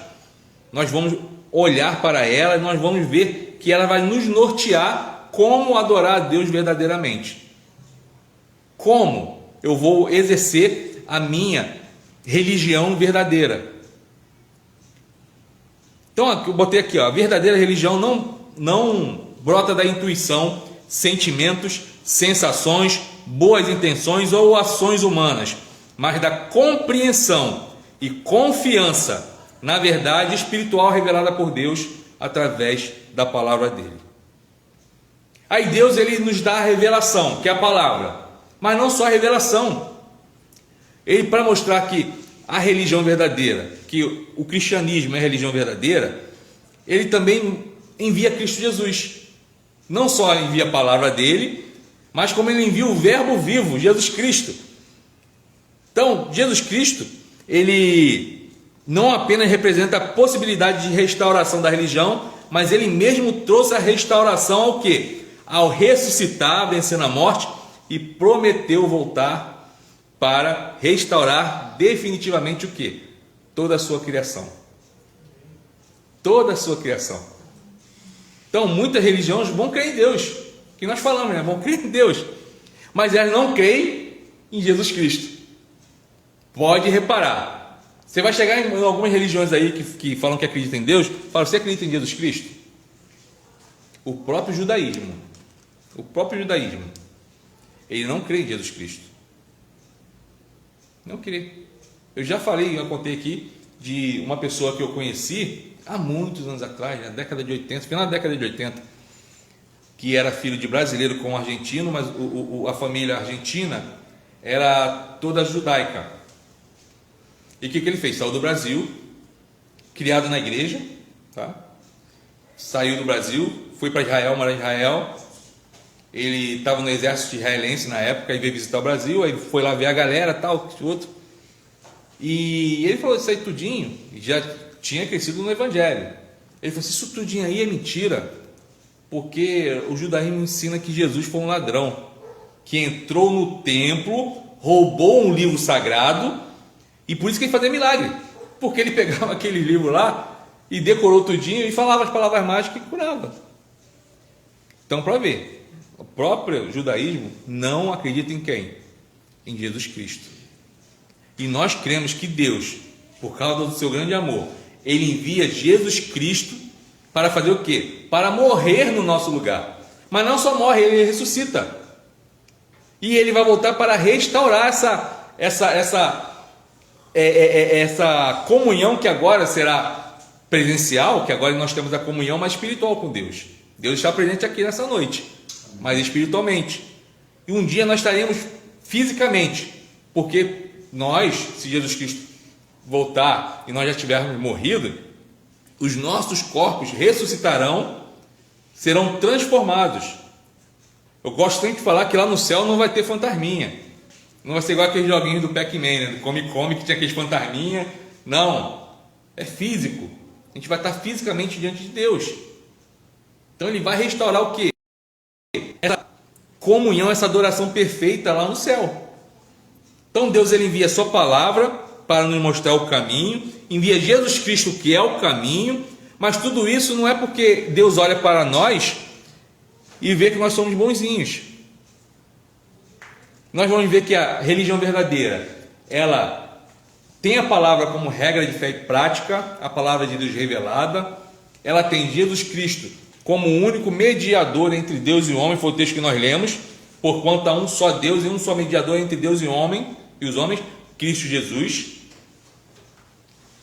nós vamos olhar para ela e nós vamos ver que ela vai nos nortear como adorar a Deus verdadeiramente. Como eu vou exercer a minha religião verdadeira. Então, eu botei aqui, ó, a verdadeira religião não brota da intuição, sentimentos, sensações, boas intenções ou ações humanas, mas da compreensão e confiança na verdade espiritual revelada por Deus através da palavra dele. Aí Deus, ele nos dá a revelação, que é a palavra, mas não só a revelação. Ele, para mostrar que a religião verdadeira, que o cristianismo é a religião verdadeira, ele também envia Cristo Jesus. Não só envia a palavra dele, mas como ele envia o verbo vivo, Jesus Cristo. Então, Jesus Cristo, ele não apenas representa a possibilidade de restauração da religião, mas ele mesmo trouxe a restauração ao quê? Ao ressuscitar, vencendo a morte, e prometeu voltar para restaurar definitivamente o quê? Toda a sua criação. Toda a sua criação. Então, muitas religiões vão crer em Deus, que nós falamos, né? Vão crer em Deus, mas elas não creem em Jesus Cristo. Pode reparar, Você vai chegar em algumas religiões aí que falam que acreditam em Deus, fala, você acredita em Jesus Cristo? O próprio judaísmo, ele não crê em Jesus Cristo. Não crê. Eu já falei, eu contei aqui, de uma pessoa que eu conheci há muitos anos atrás, na década de 80, final da década de 80, que era filho de brasileiro com argentino, mas a família argentina era toda judaica. E o que ele fez? Saiu do Brasil, criado na igreja, tá? Saiu do Brasil, foi para Israel, morar em Israel. Ele estava no exército israelense na época e veio visitar o Brasil, aí foi lá ver a galera, tal, outro. E ele falou isso aí tudinho, já tinha crescido no evangelho. Ele falou assim, isso tudinho aí é mentira, porque o judaísmo ensina que Jesus foi um ladrão, que entrou no templo, roubou um livro sagrado, e por isso que ele fazia milagre, porque ele pegava aquele livro lá e decorou tudinho e falava as palavras mágicas e curava. Então, para ver, o próprio judaísmo não acredita em quem? Em Jesus Cristo. E nós cremos que Deus, por causa do seu grande amor, ele envia Jesus Cristo para fazer o quê? Para morrer no nosso lugar. Mas não só morre, ele ressuscita. E ele vai voltar para restaurar essa comunhão que agora será presencial, que agora nós temos a comunhão mais espiritual com Deus. Deus está presente aqui nessa noite, mas espiritualmente. E um dia nós estaremos fisicamente, porque nós, se Jesus Cristo voltar e nós já tivermos morrido, os nossos corpos ressuscitarão, serão transformados. Eu gosto sempre de falar que lá no céu não vai ter fantasminha. Não vai ser igual aqueles joguinhos do Pac-Man, né? Do Come-Come, que tinha aqueles fantasminha. Não, é físico. A gente vai estar fisicamente diante de Deus. Então ele vai restaurar o quê? Essa comunhão, essa adoração perfeita lá no céu. Então Deus ele envia a sua palavra para nos mostrar o caminho, envia Jesus Cristo que é o caminho, mas tudo isso não é porque Deus olha para nós e vê que nós somos bonzinhos. Nós vamos ver que a religião verdadeira, ela tem a palavra como regra de fé e prática, a palavra de Deus revelada, ela tem Jesus Cristo como o único mediador entre Deus e o homem, foi o texto que nós lemos, porquanto há um só Deus e um só mediador entre Deus e os homens, Cristo Jesus.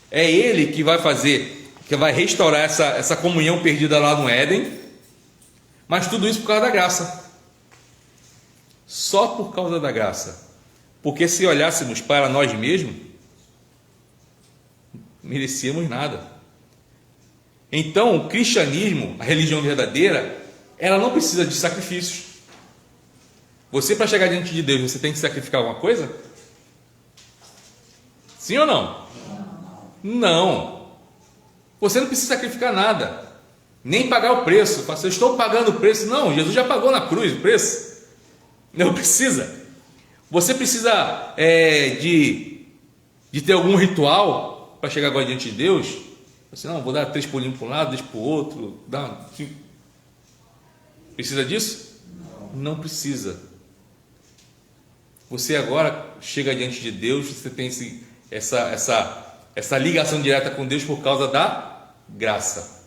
É Ele que vai fazer, que vai restaurar essa comunhão perdida lá no Éden, mas tudo isso por causa da graça. Só por causa da graça. Porque se olhássemos para nós mesmos, merecíamos nada. Então, o cristianismo, a religião verdadeira, ela não precisa de sacrifícios. Você, para chegar diante de Deus, você tem que sacrificar alguma coisa? Sim ou não? Não. Você não precisa sacrificar nada, nem pagar o preço. Eu estou pagando o preço. Não, Jesus já pagou na cruz o preço. Não precisa. Você precisa de ter algum ritual para chegar agora diante de Deus? Você não, vou dar 3 pulinhos para um lado, 2 para o outro. Precisa disso? Não precisa. Você agora chega diante de Deus, você tem essa ligação direta com Deus por causa da graça,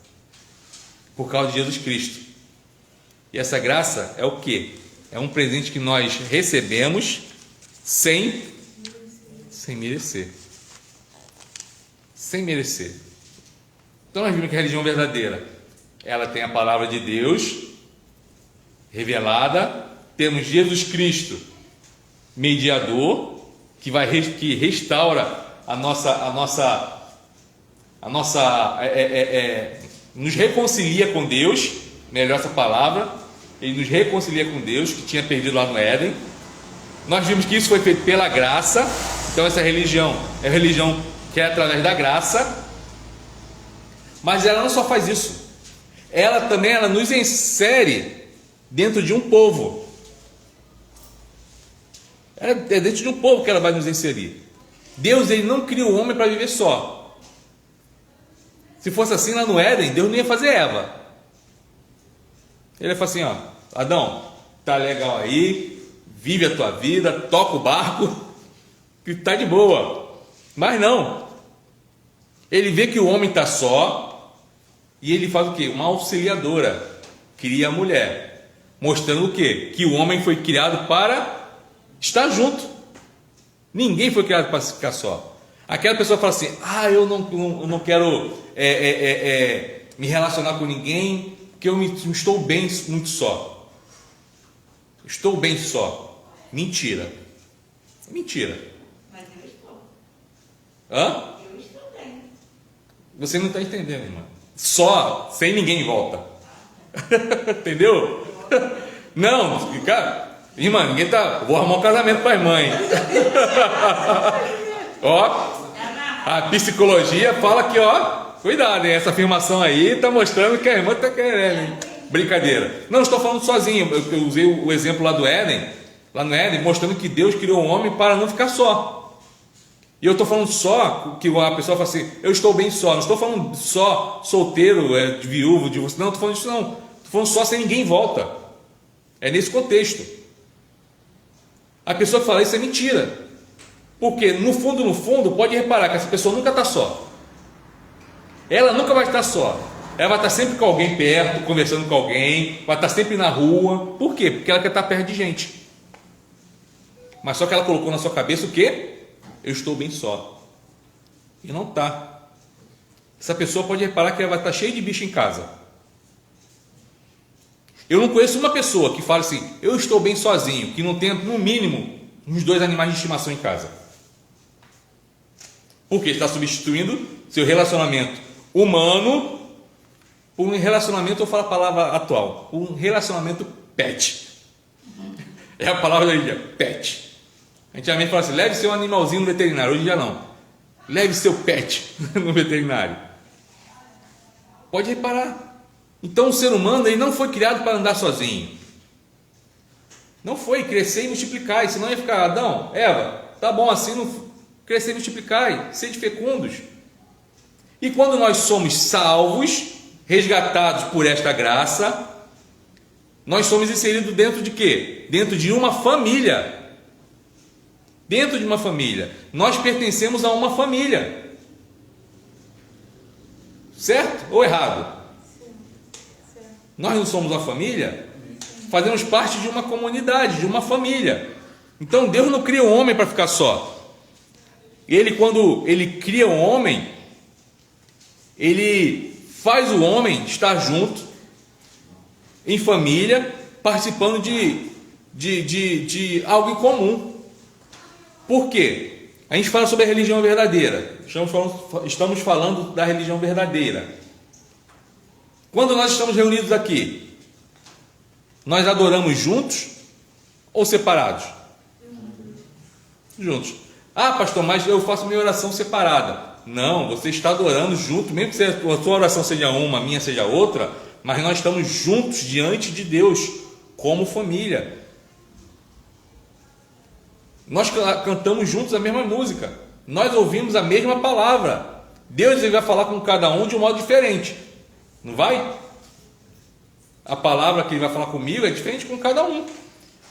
por causa de Jesus Cristo. E essa graça é o quê? É um presente que nós recebemos sem merecer. Sem merecer. Então nós vimos que a religião verdadeira, ela tem a palavra de Deus revelada, temos Jesus Cristo, mediador, que restaura nos reconcilia com Deus, melhor essa palavra, ele nos reconcilia com Deus, que tinha perdido lá no Éden. Nós vimos que isso foi feito pela graça. Então essa religião é a religião que é através da graça. Mas ela não só faz isso, ela também nos insere dentro de um povo. É dentro de um povo que ela vai nos inserir. Deus ele não cria o homem para viver só. Se fosse assim lá no Éden, Deus não ia fazer Eva. Ele ia falar assim, ó, Adão, tá legal aí, vive a tua vida, toca o barco, que tá de boa. Mas não, Ele vê que o homem está só e ele faz o quê? Uma auxiliadora, cria a mulher, mostrando o quê? Que o homem foi criado para estar junto. Ninguém foi criado para ficar só. Aquela pessoa fala assim: eu não quero me relacionar com ninguém, porque eu estou bem muito só. Estou bem só. Mentira. Mentira. Mas eu estou. Hã? Eu estou bem. Você não está entendendo, irmã. Só, sem ninguém em volta. Entendeu? Não, cara, irmã, ninguém tá. Vou arrumar um casamento para a irmã, hein? Ó, a psicologia fala que, cuidado, hein? Essa afirmação aí está mostrando que a irmã está querendo, hein? Brincadeira. Não estou falando sozinho. Eu usei o exemplo lá do Éden, lá no Éden, mostrando que Deus criou o homem para não ficar só. E eu estou falando só, que a pessoa fala assim: eu estou bem só. Não estou falando só solteiro, de viúvo, de você. Não, estou falando isso não. Estou falando só sem ninguém em volta. É nesse contexto. A pessoa que fala isso é mentira. Porque no fundo, pode reparar que essa pessoa nunca está só. Ela nunca vai estar só. Ela vai estar sempre com alguém perto, conversando com alguém, vai estar sempre na rua. Por quê? Porque ela quer estar perto de gente. Mas só que ela colocou na sua cabeça o quê? Eu estou bem só. E não está. Essa pessoa pode reparar que ela vai estar cheia de bicho em casa. Eu não conheço uma pessoa que fale assim: eu estou bem sozinho, que não tenha no mínimo uns 2 animais de estimação em casa. Porque está substituindo seu relacionamento humano por um relacionamento, eu falo a palavra atual, um relacionamento pet. É a palavra da ilha, pet. Antigamente falava assim: leve seu animalzinho no veterinário. Hoje já não. Leve seu pet no veterinário. Pode reparar. Então o ser humano, ele não foi criado para andar sozinho. Não foi crescer e multiplicar. Senão ia ficar: Adão, Eva, tá bom assim, não crescer e multiplicar, ser fecundos. E quando nós somos salvos, resgatados por esta graça, nós somos inseridos dentro de quê? Dentro de uma família. Dentro de uma família. Nós pertencemos a uma família. Certo ou errado? Nós não somos uma família? Fazemos parte de uma comunidade, de uma família. Então Deus não cria o homem para ficar só. Ele, quando ele cria o homem, ele faz o homem estar junto, em família, participando de algo em comum. Por quê? A gente fala sobre a religião verdadeira. Estamos falando da religião verdadeira. Quando nós estamos reunidos aqui, nós adoramos juntos ou separados? Juntos. Pastor, mas eu faço minha oração separada. Não, você está adorando junto, mesmo que a sua oração seja uma, a minha seja outra, mas nós estamos juntos diante de Deus, como família. Nós cantamos juntos a mesma música, nós ouvimos a mesma palavra. Deus, ele vai falar com cada um de um modo diferente, não vai? A palavra que ele vai falar comigo é diferente com cada um,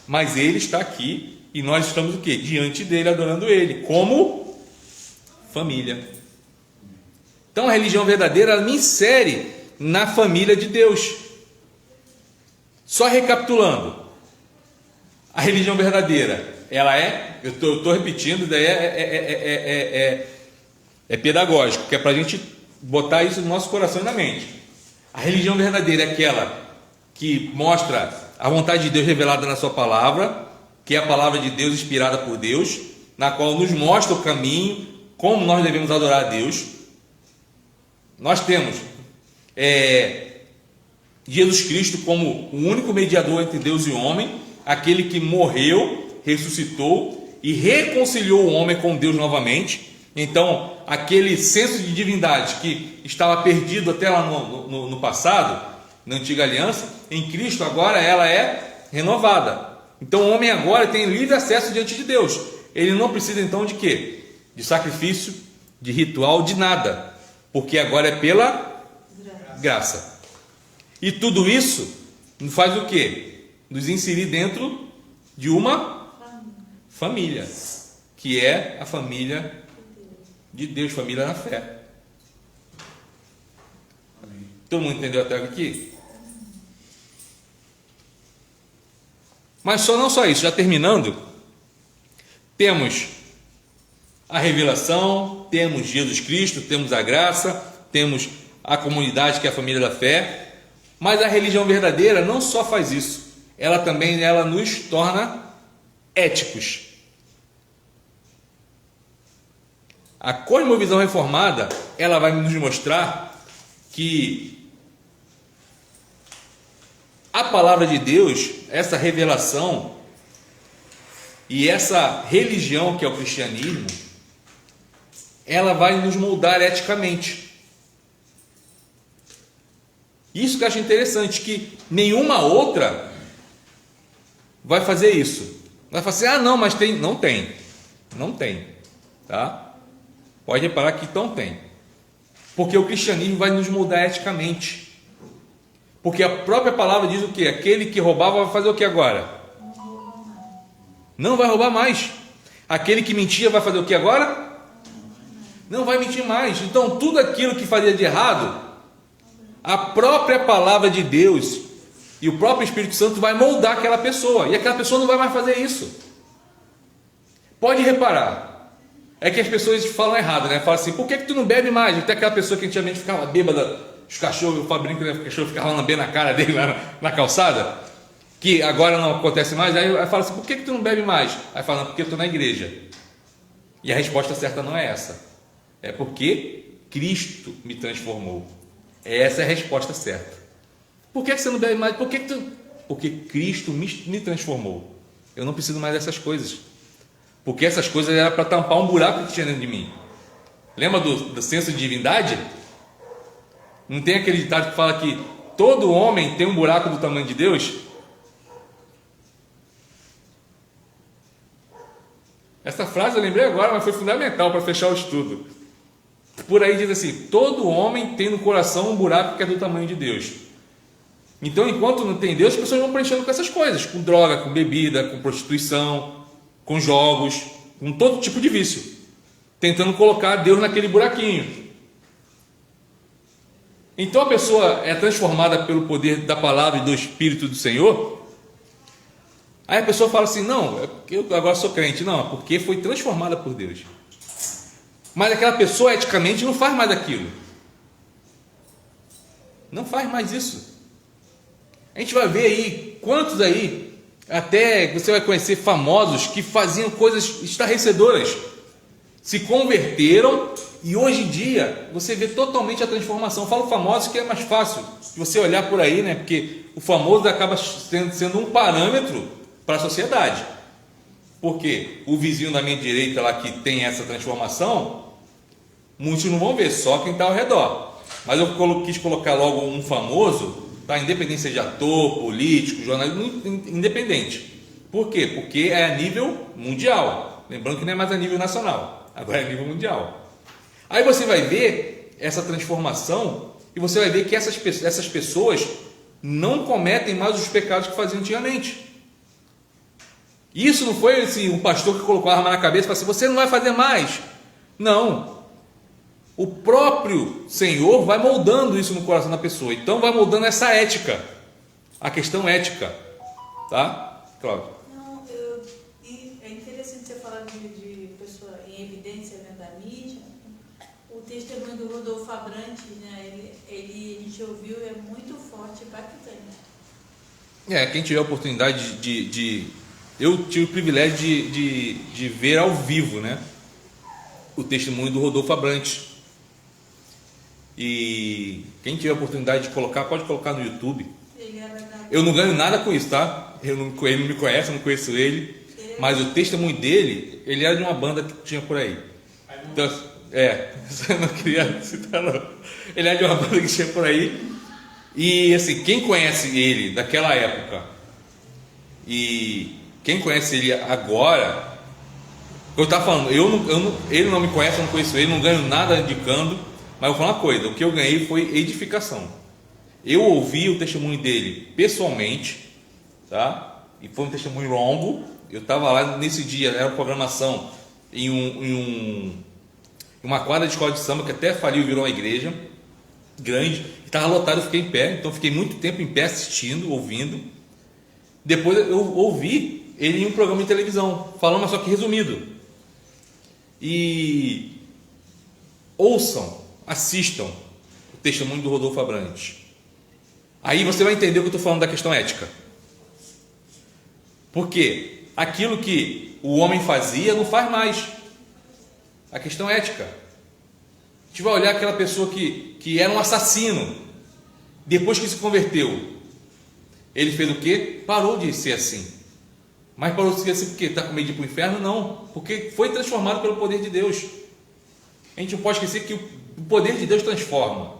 mas ele está aqui e nós estamos o quê? Diante dele, adorando ele, como família. Então a religião verdadeira, ela me insere na família de Deus. Só recapitulando, a religião verdadeira, ela eu estou repetindo, daí é pedagógico, que é para a gente botar isso no nosso coração e na mente. A religião verdadeira é aquela que mostra a vontade de Deus revelada na sua palavra, que é a palavra de Deus inspirada por Deus, na qual nos mostra o caminho, como nós devemos adorar a Deus. Nós temos Jesus Cristo como o único mediador entre Deus e o homem, aquele que morreu, ressuscitou e reconciliou o homem com Deus novamente. Então, aquele senso de divindade que estava perdido até lá no passado, na antiga aliança, em Cristo agora ela é renovada. Então o homem agora tem livre acesso diante de Deus. Ele não precisa então de quê? De sacrifício, de ritual, de nada, porque agora é pela graça. E tudo isso nos faz o quê? Nos inserir dentro de uma família, que é a família de Deus, família na fé. Todo mundo entendeu até aqui? Mas não só isso, já terminando, temos a revelação, temos Jesus Cristo, temos a graça, temos a comunidade que é a família da fé, mas a religião verdadeira não só faz isso, ela nos torna éticos. A cosmovisão reformada, ela vai nos mostrar que a palavra de Deus, essa revelação e essa religião que é o cristianismo, ela vai nos moldar eticamente. Isso que eu acho interessante, que nenhuma outra vai fazer isso. Vai falar assim, não, mas tem. Não tem, tá? Pode reparar que não tem. Porque o cristianismo vai nos moldar eticamente. Porque a própria palavra diz o quê? Aquele que roubava vai fazer o que agora? Não vai roubar mais. Aquele que mentia vai fazer o que agora? Não vai mentir mais. Então tudo aquilo que fazia de errado, a própria palavra de Deus e o próprio Espírito Santo vai moldar aquela pessoa. E aquela pessoa não vai mais fazer isso. Pode reparar. É que as pessoas falam errado, né? Falam assim, por que tu não bebe mais? Até aquela pessoa que antigamente ficava bêbada, os cachorros, o brinco, né? O cachorro ficava lambendo a cara dele lá na calçada, que agora não acontece mais. Aí fala assim, por que tu não bebe mais? Aí fala, porque eu estou na igreja. E a resposta certa não é essa. É porque Cristo me transformou. Essa é a resposta certa. Por que você não bebe mais? Porque Cristo me transformou. Eu não preciso mais dessas coisas. Porque essas coisas eram para tampar um buraco que tinha dentro de mim. Lembra do senso de divindade? Não tem aquele ditado que fala que todo homem tem um buraco do tamanho de Deus? Essa frase eu lembrei agora, mas foi fundamental para fechar o estudo. Por aí diz assim, todo homem tem no coração um buraco que é do tamanho de Deus. Então, enquanto não tem Deus, as pessoas vão preenchendo com essas coisas, com droga, com bebida, com prostituição, com jogos, com todo tipo de vício, tentando colocar Deus naquele buraquinho. Então a pessoa é transformada pelo poder da palavra e do Espírito do Senhor. Aí a pessoa fala assim, não, é porque eu agora sou crente. Não, é porque foi transformada por Deus. Mas aquela pessoa eticamente não faz mais aquilo. Não faz mais isso. A gente vai ver aí, quantos aí, até você vai conhecer famosos que faziam coisas estarrecedoras, se converteram e hoje em dia você vê totalmente a transformação. Eu falo famosos que é mais fácil de você olhar por aí, né? Porque o famoso acaba sendo um parâmetro para a sociedade. Porque o vizinho da minha direita lá que tem essa transformação, muitos não vão ver, só quem está ao redor. Mas eu quis colocar logo um famoso, tá? Independente de ator, político, jornalista, independente. Por quê? Porque é a nível mundial. Lembrando que não é mais a nível nacional, agora é a nível mundial. Aí você vai ver essa transformação e você vai ver que essas pessoas não cometem mais os pecados que faziam antigamente. Isso não foi assim, um pastor que colocou a arma na cabeça e falou assim, você não vai fazer mais. Não. O próprio Senhor vai moldando isso no coração da pessoa. Então vai moldando essa ética. A questão ética. Tá? Cláudio. Não, e é interessante você falar de pessoa em evidência, né, da mídia. O testemunho do Rodolfo Abrantes, né, a gente ouviu, é muito forte e impactante. Quem tiver a oportunidade eu tive o privilégio de ver ao vivo, né, o testemunho do Rodolfo Abrantes. E quem tiver a oportunidade de colocar, pode colocar no YouTube. Eu não ganho nada com isso, tá? Ele não me conhece, eu não conheço ele. Mas o testemunho dele, ele era de uma banda que tinha por aí. Então, eu não queria citar não. Ele era de uma banda que tinha por aí. E assim, quem conhece ele daquela época e quem conhece ele agora, eu estava falando, ele não me conhece, eu não conheço ele, não ganho nada indicando, mas eu vou falar uma coisa, o que eu ganhei foi edificação. Eu ouvi o testemunho dele pessoalmente, tá? E foi um testemunho longo. Eu estava lá nesse dia, era uma programação em uma quadra de escola de samba que até faliu, virou uma igreja grande. Estava lotado, eu fiquei em pé, então fiquei muito tempo em pé assistindo, ouvindo. Depois eu ouvi ele em um programa de televisão, falando, mas só que resumido. E ouçam, assistam o testemunho do Rodolfo Abrantes. Aí você vai entender o que eu estou falando da questão ética. Porque aquilo que o homem fazia não faz mais. A questão ética. A gente vai olhar aquela pessoa que era um assassino. Depois que se converteu, ele fez o quê? Parou de ser assim. Mas parou de ser assim porque está com medo de ir para o inferno? Não. Porque foi transformado pelo poder de Deus. A gente não pode esquecer que o poder de Deus transforma.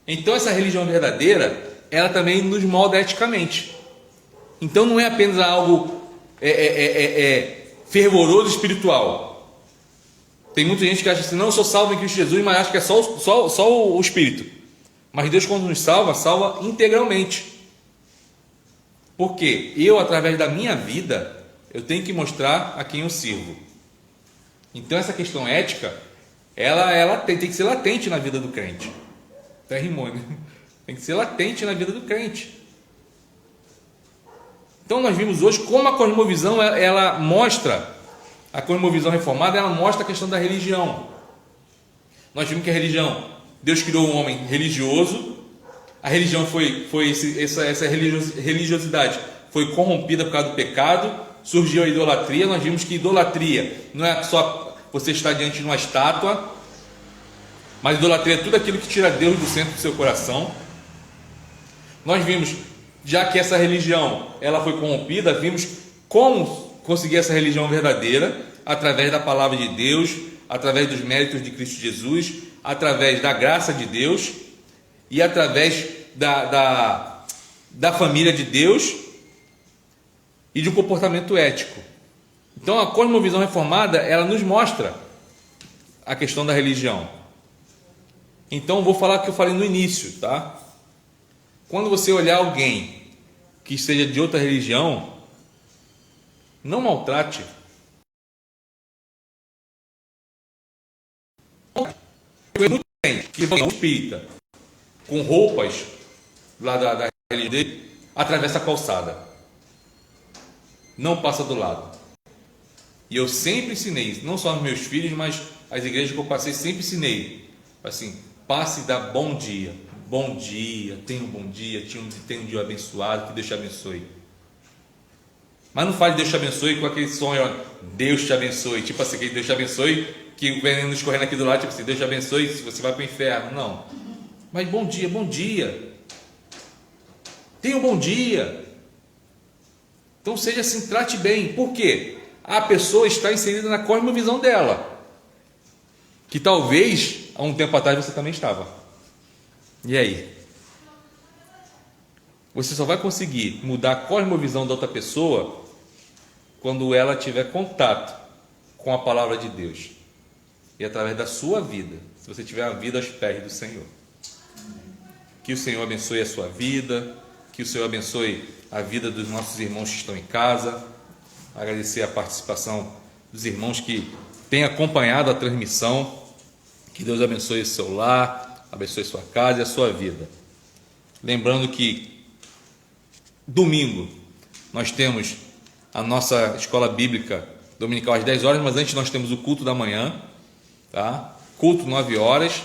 Então essa religião verdadeira, ela também nos molda eticamente. Então não é apenas algo fervoroso espiritual. Tem muita gente que acha assim, não, eu sou salvo em Cristo Jesus, mas acha que é só o Espírito. Mas Deus, quando nos salva, salva integralmente. Porque eu, através da minha vida, eu tenho que mostrar a quem eu sirvo. Então essa questão ética, ela tem que ser latente na vida do crente. Até rimou, né? Tem que ser latente na vida do crente. Então nós vimos hoje como a cosmovisão, ela mostra, a cosmovisão reformada, ela mostra a questão da religião. Nós vimos que a religião, Deus criou um homem religioso, a religião essa religiosidade foi corrompida por causa do pecado, surgiu a idolatria. Nós vimos que idolatria não é só você estar diante de uma estátua, mas idolatria é tudo aquilo que tira Deus do centro do seu coração. Nós vimos, já que essa religião ela foi corrompida, vimos como conseguir essa religião verdadeira, através da palavra de Deus, através dos méritos de Cristo Jesus, através da graça de Deus e através da família de Deus e de um comportamento ético. Então a cosmovisão reformada, ela nos mostra a questão da religião. Então vou falar o que eu falei no início, tá? Quando você olhar alguém que seja de outra religião, não maltrate. Muito bem, que vão espírita com roupas lá da religião dele, atravessa a calçada, não passa do lado. E eu sempre ensinei, não só aos meus filhos, mas as igrejas que eu passei, sempre ensinei assim: passe e dá bom dia, tenha um bom dia, tenha um dia abençoado, que Deus te abençoe. Mas não fale Deus te abençoe com aquele sonho, Deus te abençoe, tipo assim, que Deus te abençoe, que o veneno escorrendo aqui do lado, tipo assim, Deus te abençoe se você vai para o inferno. Não. Mas bom dia. Tenha um bom dia. Então seja assim, trate bem. Por quê? A pessoa está inserida na cosmovisão dela, que talvez há um tempo atrás você também estava. E aí? Você só vai conseguir mudar a cosmovisão da outra pessoa quando ela tiver contato com a palavra de Deus e através da sua vida, se você tiver a vida aos pés do Senhor. Que o Senhor abençoe a sua vida, que o Senhor abençoe a vida dos nossos irmãos que estão em casa. Agradecer a participação dos irmãos que têm acompanhado a transmissão. Que Deus abençoe o seu lar, abençoe sua casa e a sua vida. Lembrando que domingo nós temos a nossa escola bíblica dominical às 10 horas, mas antes nós temos o culto da manhã, tá? Culto 9 horas,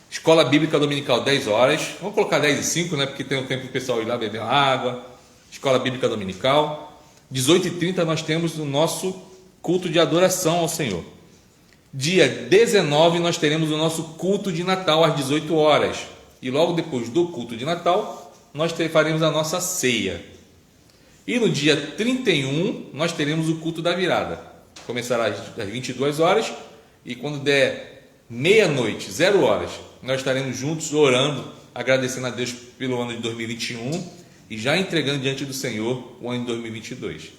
escola bíblica dominical 10 horas, vamos colocar 10 e 5, né? Porque tem um tempo o pessoal ir lá beber uma água. Escola bíblica dominical, 18h30 nós temos o nosso culto de adoração ao Senhor. Dia 19 nós teremos o nosso culto de Natal às 18 horas. E logo depois do culto de Natal, nós faremos a nossa ceia. E no dia 31 nós teremos o culto da virada. Começará às 22 horas e quando der meia-noite, 0 horas, nós estaremos juntos orando, agradecendo a Deus pelo ano de 2021 e já entregando diante do Senhor o ano de 2022.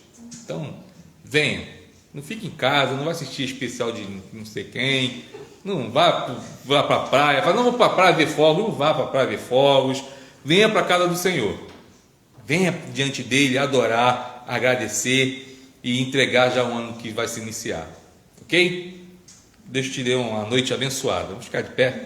Então, venha. Não fique em casa, não vai assistir especial de não sei quem, não vá para a praia, fala, não vou para a praia ver fogos, não vá para a praia ver fogos, venha para a casa do Senhor, venha diante dele adorar, agradecer e entregar já o ano que vai se iniciar, ok? Deus te dê uma noite abençoada. Vamos ficar de pé.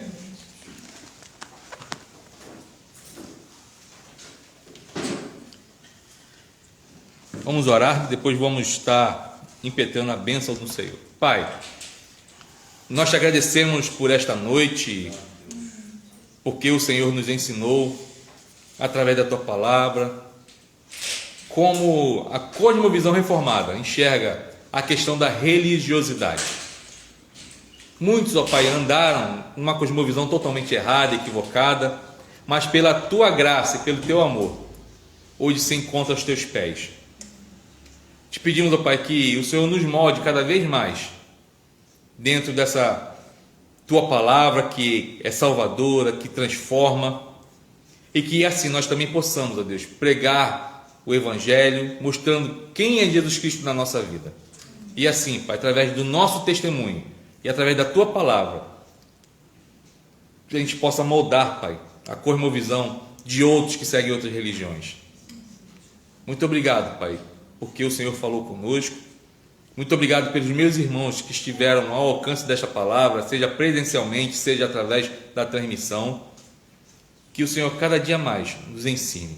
Vamos orar e depois vamos estar impetrando a bênção do Senhor. Pai, nós te agradecemos por esta noite, porque o Senhor nos ensinou, através da tua palavra, como a cosmovisão reformada enxerga a questão da religiosidade. Muitos, ó Pai, andaram numa cosmovisão totalmente errada, equivocada, mas pela tua graça e pelo teu amor, hoje se encontra aos teus pés. Te pedimos, ó Pai, que o Senhor nos molde cada vez mais dentro dessa tua palavra que é salvadora, que transforma, e que assim nós também possamos, ó Deus, pregar o Evangelho, mostrando quem é Jesus Cristo na nossa vida. E assim, Pai, através do nosso testemunho e através da tua palavra, que a gente possa moldar, Pai, a cosmovisão de outros que seguem outras religiões. Muito obrigado, Pai, porque o Senhor falou conosco. Muito obrigado pelos meus irmãos que estiveram ao alcance desta palavra, seja presencialmente, seja através da transmissão. Que o Senhor cada dia mais nos ensine.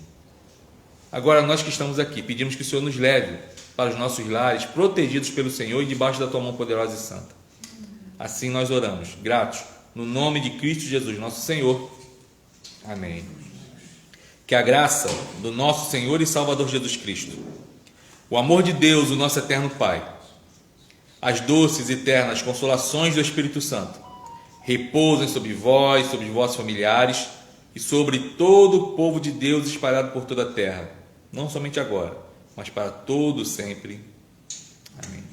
Agora nós que estamos aqui, pedimos que o Senhor nos leve para os nossos lares, protegidos pelo Senhor e debaixo da tua mão poderosa e santa. Assim nós oramos, gratos, no nome de Cristo Jesus, nosso Senhor. Amém. Que a graça do nosso Senhor e Salvador Jesus Cristo, o amor de Deus, o nosso eterno Pai, as doces e eternas consolações do Espírito Santo, repousem sobre vós, sobre os vossos familiares e sobre todo o povo de Deus espalhado por toda a terra, não somente agora, mas para todo sempre. Amém.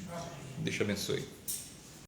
Deus te abençoe.